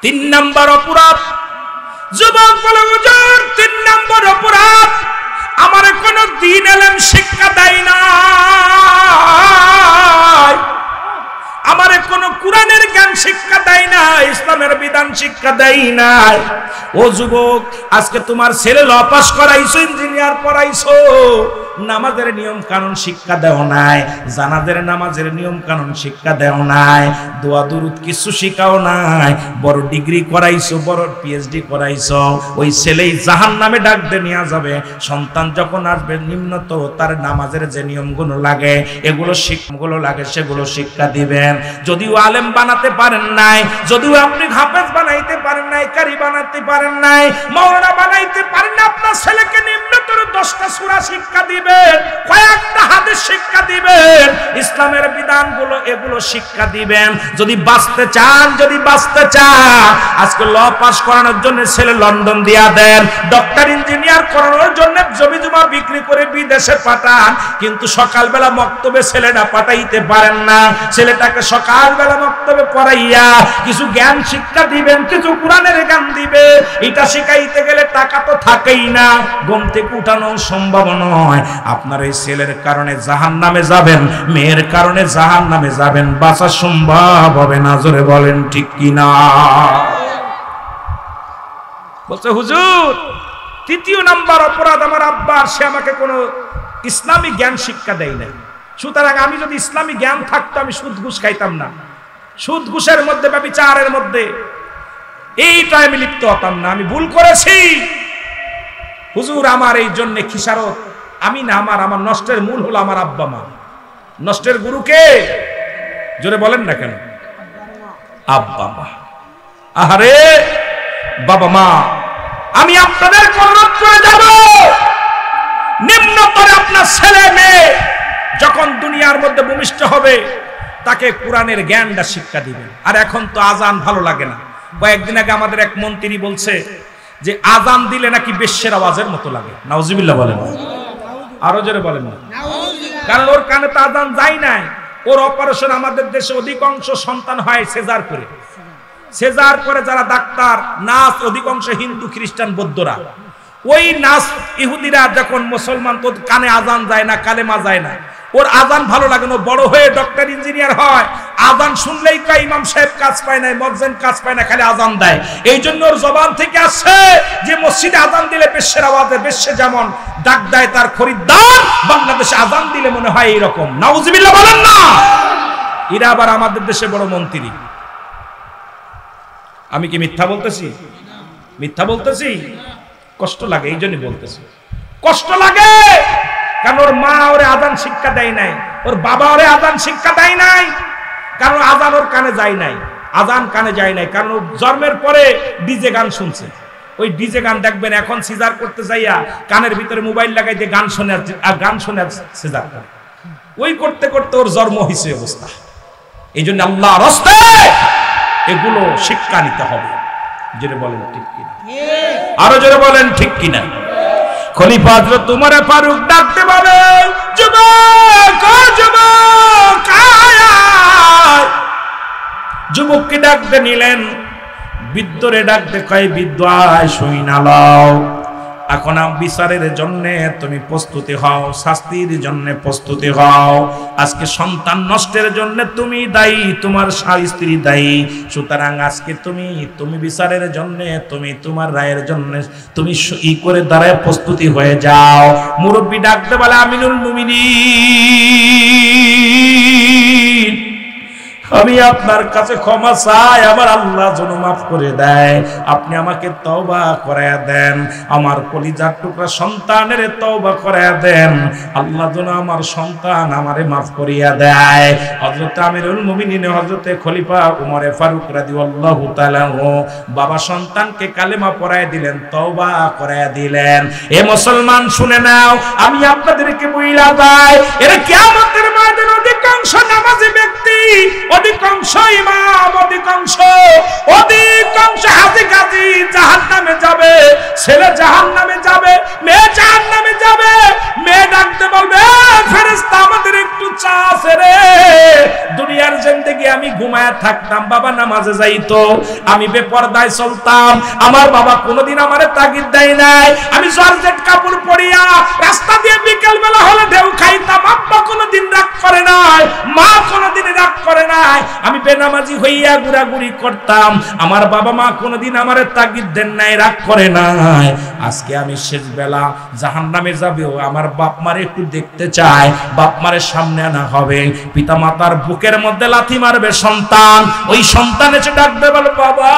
3 নাম্বার অপরাধ, যুবক বলে হুজুর 3 নাম্বার অপরাধ, আমার কোন দ্বীন ইলম শিক্ষা দেয় না, আমারে কোন কোরআনের জ্ঞান শিক্ষা দেয় না, ইসলামের বিধান শিক্ষা দেয় না। ও যুবক, আজকে তোমার ছেলে ল পাস করাইছো, ইঞ্জিনিয়ার পড়াইছো, নামাজের নিয়ম কানুন শিক্ষা দেও নাই, জানাজার নামাজের নিয়ম কানুন শিক্ষা দেও নাই, দোয়া দুরুদ কিছু শিখাও নাই, বড় ডিগ্রি করাইছো, বড় পিএইচডি করাইছো, ওই ছেলেই জাহান্নামে ডাক দিয়ে নিয়ে যাবে। সন্তান যখন আসবে নিম্নত তার নামাজের যে নিয়মগুলো লাগে, এগুলো শিক্ষাগুলো লাগে, সেগুলো শিক্ষা দিবেন। যদিও আলেম বানাতে পারেন নাই, যদিও আপনি হাফেজ বানাইতে পারেন নাই, কারি বানাতে পারেন নাই, মাওলানা বানাইতে পারেন না, আপনার ছেলেকে নিম্নতর 10টা সূরা শিক্ষা দিবেন, কয়েকটা হাদিস শিক্ষা দিবেন, ইসলামের বিধানগুলো এগুলো শিক্ষা দিবেন। যদি বাঁচতে চান, আজকে ল পাস করানোর জন্য ছেলে লন্ডন দিয়া দেন, ডক্টর ইঞ্জিনিয়ার করানোর জন্য জমি জমা বিক্রি করে বিদেশে পাঠান, কিন্তু সকালবেলা মক্তবে ছেলেটা পাঠাইতে পারেন না। ছেলেটাকে সকালবেলা মক্তবে পড়াইয়া কিছু জ্ঞান শিক্ষা দিবেন, কিছু কোরআনের জ্ঞান দিবে। এটা শিখাইতে গেলে টাকা তো থাকেই না, ঘুম থেকে উঠানো সম্ভব নয়। আপনার এই ছেলের কারণে জাহান্নামে যাবেন, মেয়ের কারণে জাহান্নামে যাবেন, বাঁচা সম্ভব হবে না। জোরে বলেন ঠিক কিনা? বলছে হুজুর, তৃতীয় নাম্বার অপরাধ আমার আব্বার, সে আমাকে কোনো ইসলামী জ্ঞান শিক্ষা দেয় না। সুতরাং আমি যদি ইসলামী জ্ঞান থাকতো আমি সুদ ঘুষ খাইতাম না, সুদ ঘুষের মধ্যে, ব্যভিচারের মধ্যে এইটা আমি লিপ্ত হতাম না। আমি ভুল করেছি হুজুর, আমার এই জন্য খিসারত আমি না, আমার নষ্টের মূল হলো আমার আব্বা মা। নষ্টের গুরুকে জোরে বলেন না কেন? আব্বা মা। আহারে বাবা মা, আমি আপনাদের অনুরোধ করে যাব, নিম্নতরে আপনার ছেলে মেয়ে যখন দুনিয়ার মধ্যে ভূমিষ্ঠ হবে তাকে কোরআনের জ্ঞানটা শিক্ষা দিবেন। আর এখন তো আজান ভালো লাগে না। কয়েকদিন আগে আমাদের এক মন্ত্রী বলছে যে আজান দিলে নাকি বেশ্যের আওয়াজের মতো লাগে। নাউজুবিল্লাহ বলেন, আরো জোরে বলেন না। কারণ ওর কানে তো আজান যায় নাই। ওর অপারেশন, আমাদের দেশে অধিকাংশ সন্তান হয় সেজার করে। সেজার করে যারা ডাক্তার, নার্স, অধিকাংশ হিন্দু, খ্রিস্টান, বৌদ্ধরা। ওই নার্স ইহুদিরা যখন মুসলমান, তো কানে আজান যায় না, কালেমা যায় না। ওর আজান ভালো লাগে না, বড় হয়ে ডক্টর ইঞ্জিনিয়ার হয়, আজান শুনলেই কয় ইমাম সাহেব কাজ পায় না, মজ্জেন কাজ পায় না, খালি আজান দেয়। এই জন্য ওর জবান থেকে আসে যে মসজিদে আজান দিলে বেশ্যের আওয়াজে, বেশ্যে যেমন ডাক দেয় তার খরিদ্দার, বাংলাদেশে আজান দিলে মনে হয় এইরকম। নাউজুবিল্লাহ বলেন না। এরা আবার আমাদের দেশে বড় মন্ত্রী। আমি কি মিথ্যা বলতেছি? মিথ্যা বলতেছি? কষ্ট লাগে, এই জন্য বলতেছি। কষ্ট লাগে কারণ ওর মা ওরে আজান শিক্ষা দেয় নাই, ওর বাবা ওরে আজান শিক্ষা দেয় নাই, কারণ আজান ওর কানে যায় নাই। আজান কানে যায় নাই কারণ জন্মের পরে ডিজে গান শুনছে। ওই ডিজে গান দেখবেন এখন সিজার করতে যাইয়া কানের ভিতরে মোবাইল লাগাই দিয়ে গান শোনে, আর গান শোনে সিজার করে। ওই করতে করতে ওর জন্ম হয়েছে অবস্থা। এই জন্য আল্লাহ রাস্তে এগুলো শিক্ষা নিতে হবে। জোরে বলেন ঠিক কিনা? আরো জোরে বলেন ঠিক কিনা? খলিফা হযরত উমর ফারুক ডাকতে বলে, যুবক, যুবক আয়। যুবককে ডাকতে নিলেন, বৃদ্ধরে ডাকতে কয়, বৃদ্ধ আয়, শুইনা লও। এখন বিচারের জন্য তুমি প্রস্তুতি হও, শাস্তির জন্য প্রস্তুতি হও। আজকে সন্তান নষ্টের জন্য তুমি দায়ী, তোমার স্ত্রী দায়ী। সুতরাং আজকে তুমি বিচারের জন্য, তুমি তোমার রায়ের জন্য তুমি ই করে দাঁড়ায় প্রস্তুতি হয়ে যাও। মুরব্বী ডাকতে বলে, আমিনুল মুমিনিন, আমি আপনার কাছে ক্ষমা চাই, আমার আল্লাহ যেন মাফ করে দেয়। আপনি আমাকে তওবা করায়া দেন, আমার কলিজার টুকরা সন্তানের তওবা করায়া দেন। আল্লাহ যেন আমার সন্তান আমারে মাফ করিয়া দেয়। হযরত আমিরুল মুমিনিন হযরত খলিফা উমর ফারুক রাদিয়াল্লাহু তাআলা বাবা সন্তানকে কালেমা পড়ায় দিলেন, তওবা করায়া দিলেন। এ মুসলমান শুনে নাও, আমি আপনাদেরকে বইলা যাই, এর কিয়ামতের ময়দানে অধিকাংশ নামাজি ব্যক্তি, অধিকাংশ ইমাম, অধিকাংশ হাজি গাজী জাহান্নামে যাবে। ছেলে জাহান্নামে যাবে, মেয়ে জাহান্নামে যাবে। মেয়ে ডাকতে বলবে, ফেরেশতা আমাদের একটু চা আছে রে। দুনিয়ার জিন্দেগি আমি ঘুমায়া থাকতাম, বাবা নামাজে যাইতো, আমি বেপরদায় চলতাম, আমার বাবা কোনোদিন আমারে তাগিদ দেয় নাই। আমি জর্জেট কাপড় পরিয়া রাস্তা দিয়ে বিকেল বেলা হলে ঢেউ খাইতাম, আব্বা কোনোদিন রাগ করে নাই, মা কোনোদিন রাগ করে নাই। আমি বেনামাজি হইয়া ঘোরাঘুরি করতাম, আমার বাবা মা কোনোদিন আমারে তাগিদ দেন নাই, রাগ করে নাই। আজকে আমি শেষ বেলা জাহান্নামে যাবেও আমার বাপ মারে একটু দেখতে চাই, বাপ মারের সামনে আনা হবে। পিতা মাতার বুকের মধ্যে লাথি মারবে সন্তান, ওই সন্তান এসে ডাকবে, বলে বাবা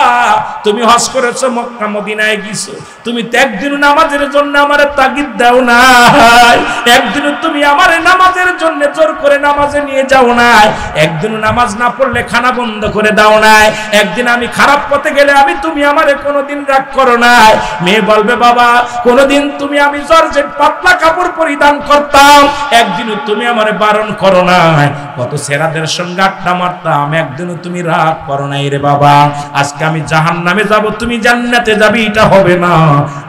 তুমি হজ করেছো, মক্কা মদিনায় গেছো, তুমি তো একদিন নামাজের জন্য আমারে তাগিদ দাও নাই, একদিন তুমি আমারে নামাজের জন্য জোর করে নামাজে নিয়ে যাও নাই, একদিন নামাজ না পড়লে খানা বন্ধ করে দাও নাই, একদিন আমি খারাপ পথে গেলে তুমি আমারে কোনোদিন রাগ করো নাই। মেয়ে বলবে বাবা কোনোদিন তুমি আমি জর্জেট পাতলা কাপড় পরিধান করতাম, একদিনও তুমি আমারে বারণ করো নাই। কত সেরাদের সঙ্গে আড্ডা মারতাম, একদিনও তুমি রাগ করো নাই রে বাবা। আজকে আমি জাহান্নামে যাব, তুমি জান্নাতে যাবি, এটা হবে না।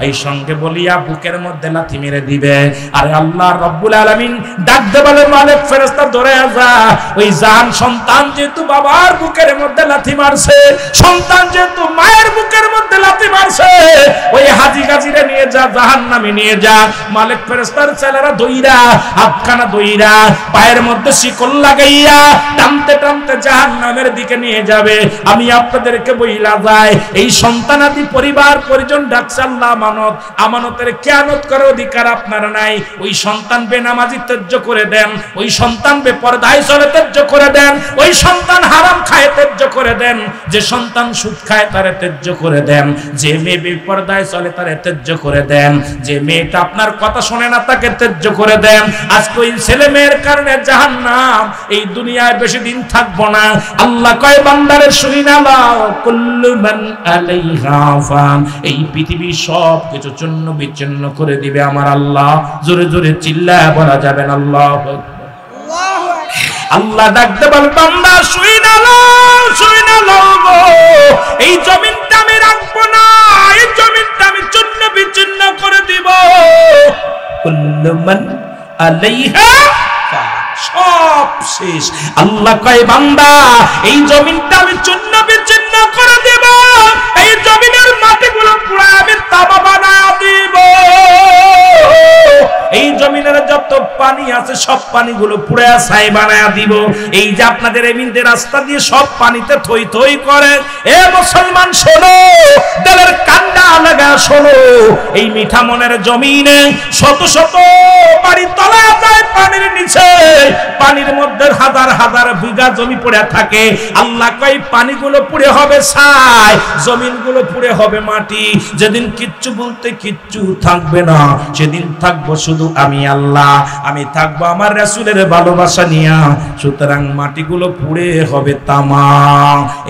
এই সঙ্গে বলিয়া বুকের মধ্যে লাথি মেরে দিবে। আর আল্লাহ রাব্বুল আলামিন ডাকতে বলে মালিক ফেরেশতা ধরে যা, ওই জান সন্তান যেহেতু বাবার বুকের মধ্যে লাথি মারছে, সন্তান যেহেতু মায়ের বুকের মধ্যে লাথি মারছে, ওই হাজি গাজিরে নিয়ে যা, জাহান্নামে নিয়ে যা। মালিক ফেরেশতার ছেলেরা দইরা হাতখানা দইরা পায়ের মধ্যে শিকল লাগাইয়া টানতে টানতে জাহান্নামের দিকে নিয়ে যাবে। আমি আপনাদেরকে বইলা যাই, এই সন্তানাদি পরিবার পরিজন ডাকছে আল্লাহ আমানত, আমানতের খেয়ানত করার অধিকার আপনার নাই। ওই সন্তান বেনামাজি ত্যায্য করে দেন, ওই সন্তান বেপরদায় চলে ত্যায্য করে দেন, ওই সন্তান হারাম খায় ত্যায্য করে দেন, যে সন্তান সুদ খায় তারে ত্যায্য করে দেন, যে মেয়ে বেপরদায় চলে তারে ত্যায্য করে দেন, যে মেয়েটা আপনার কথা শোনে না তাকে ত্যায্য করে দেন। আজকে ওই ছেলে মেয়ের কারণে জাহান্নাম, এই দুনিয়ায় বেশি দিন থাকবো না। আল্লাহ কয় বান্দারে শুনি না লাও কুল্লু মান আলাইহা ফান, এই পৃথিবী সব কিছু চূর্ণ বিচ্ছিন্ন করে দিবে আমার আল্লাহ। জোরে জোরে চিল্লায় বলা যাবে না আল্লাহু আকবার। আল্লাহ ডাকতে বল বান্দা শুই না লাও, এই জমিনটা আমি রাখবো না, এই জমিনটা আমি চূর্ণ বিচ্ছিন্ন করে দিব। কুল্লু মান আলাইহা সব শেষ। আল্লাহ কয় বান্দা এই জমিনটা আমি চূর্ণ বিচ্ছিন্ন করে দেব, এই জমিনের মাটিগুলো পুরো আমি তামা বানায় দিব, এই জমিনের যত পানি আছে সব পানিগুলো পুড়ে ছাই বানায় দিব। এই যে আপনাদের এমনিতে রাস্তা দিয়ে সব পানিতে থই থই করে, এ মুসলমান শোনো, দিলের কান্ডা লাগা শোনো, এই মিঠা মনের জমিনে শত শত বাড়ি তলা যায় পানির নিচে, পানির মধ্যে হাজার হাজার বিঘা জমি পড়ে থাকে। আল্লাহ কয় পানিগুলো পুড়ে হবে ছাই, জমিনগুলো পুড়ে হবে মাটি। যেদিন কিচ্ছু বলতে কিচ্ছু থাকবে না, সেদিন থাকবো শুধু আমি আল্লাহ, আমি থাকবো আমার রাসূলের ভালোবাসা নিয়া। সুতরাং মাটিগুলো পুড়ে হবে তামা।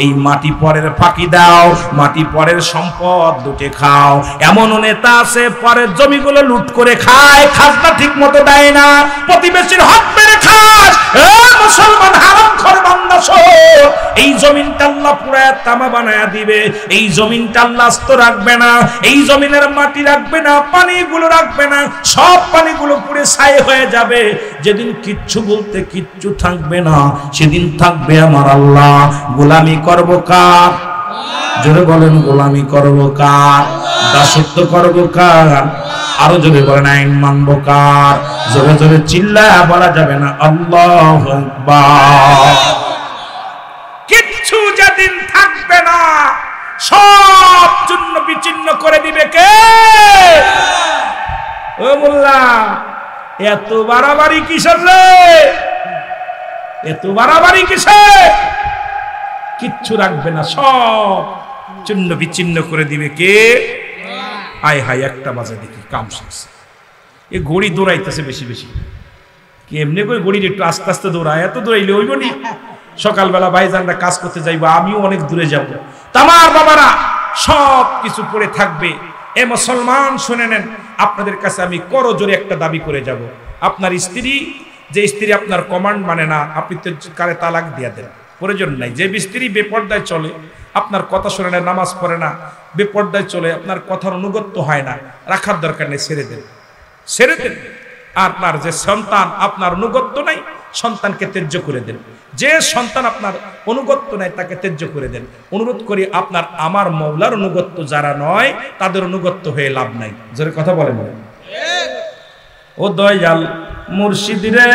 এই মাটি পরের ফাঁকি দাও, মাটি পরের সম্পদ লুটে খাও। এমন নেতা আছে পরের জমিগুলো লুট করে খায়, খাজনা ঠিক মতো দেয় না, প্রতিবেশীর হক মেরে খাস। মুসলমান হারামখোর বান্দা শোন, এই জমিনটা আল্লাহ পুরা তামা বানায়া দিবে, এই জমিনটা আল্লাহ আস্ত রাখবে না, এই জমিনের মাটি রাখবে না, পানিগুলো রাখবে না, সব পানিগুলো পুড়ে ছাই হয়ে যাবে। যেদিন কিচ্ছু বলতে কিচ্ছু থাকবে না, সেদিন থাকবে আমার আল্লাহ। গোলামি করব কার? জোরে বলেন, গোলামি করব কার? দাসত্ব করব কার? আরো জোরে বলেন, আইন মানব কার? জোরে জোরে চিল্লায়া বলা যাবে না আল্লাহু আকবার। কিচ্ছু যেদিন থাকবে না, সব চূর্ণ বিচ্ছিন্ন করে দিবে কে? ও মোল্লা, এত বাড়াবাড়ি কিসের রে? এত বাড়াবাড়ি কিসের? কিচ্ছু রাখবে না, সব চূর্ণ বিচ্ছিন্ন করে দিবে কে? আয় হায়, একটা বাজে দেখি কাম শেষ। এ ঘড়ি দৌড়াইতেছে বেশি বেশি, কি এমনি করে ঘড়ির একটু আস্তে আস্তে দৌড়ায়, এত দৌড়াইলে হইব নি? সকালবেলা ভাইজানরা কাজ করতে যাইবো, আমিও অনেক দূরে যাব, তামার বাবারা সব কিছু পড়ে থাকবে। এ মুসলমান শুনে নেন, আপনাদের কাছে আমি করজোরে একটা দাবি করে যাব। আপনার স্ত্রী, যে স্ত্রী আপনার কমান্ড মানে না, আপনি তো কারে তালাক দিয়া দেন, প্রয়োজন নাই। যে স্ত্রী বেপর্দায় চলে, আপনার কথা শুনে না, নামাজ পড়ে না, বেপর্দায় চলে, আপনার কথার অনুগত্য হয় না, রাখার দরকার নেই, ছেড়ে দেন, ছেড়ে দেন। আপনার যে সন্তান আপনার অনুগত্য নাই, সন্তানকে ত্যায্য করে দেন। যে সন্তান আপনার অনুগত্য নাই তাকে ত্যায্য করে দেন। অনুরোধ করি, আপনার আমার মওলার অনুগত্য যারা নয়, তাদের অনুগত্য হয়ে লাভ নাই। জোরে কথা বলেন। ও দয়াল মুর্শিদ রে,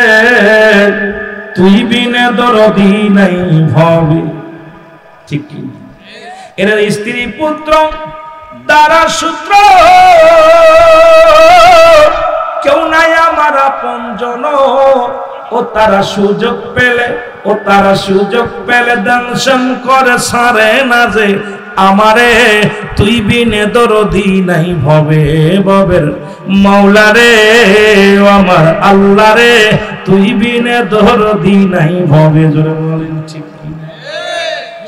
তুই বিনে দরদি নাই ভাবে। ঠিক কি? এর স্ত্রী পুত্র দ্বারা সূত্র কেউ নাই আমার আপনজন, ও তারা সুযোগ পেলে, ও তারা সুযোগ পেলে দংশন করে সারে না যে আমারে, তুই বিনে দরদি নাই ভবে ভবের মাওলা রে, আমার আল্লাহ রে, তুই বিনে দরদি নাই ভবে। জোরে বলেন ঠিক কি?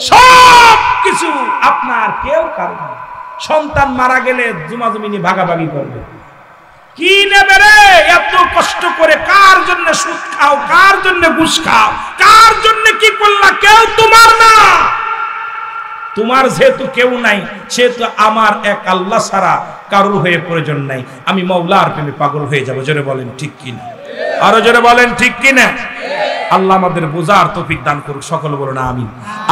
সব কিছু আপনার, কেউ কারণ। সন্তান মারা গেলে জুমাজুমিনি ভাগাভাগি করবে, কি নেবে রে? এত কষ্ট করে কার জন্য সুদ খাও, কার জন্য ঘুষ খাও, কার জন্য কি করলা? কেউ তোমার না। তোমার যেহেতু কেউ নাই, সেহেতু আমার এক আল্লাহ ছাড়া কারোর হয়ে প্রয়োজন নাই। আমি মওলার প্রেমে পাগল হয়ে যাব। জোরে বলেন ঠিক কিনা? আরো জোরে বলেন ঠিক কিনা? আল্লাহ আমাদের বোঝার তৌফিক দান করুক। সকল বলো না আমিন।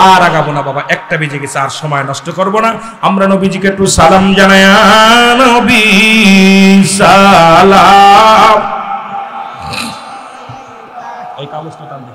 আর আগাবো না বাবা, একটা বেজে গেছে, আর সময় নষ্ট করব না। আমরা নবীজিকে একটু সালাম জানাই। নবী সালাম। এই কাগজটা টান দে।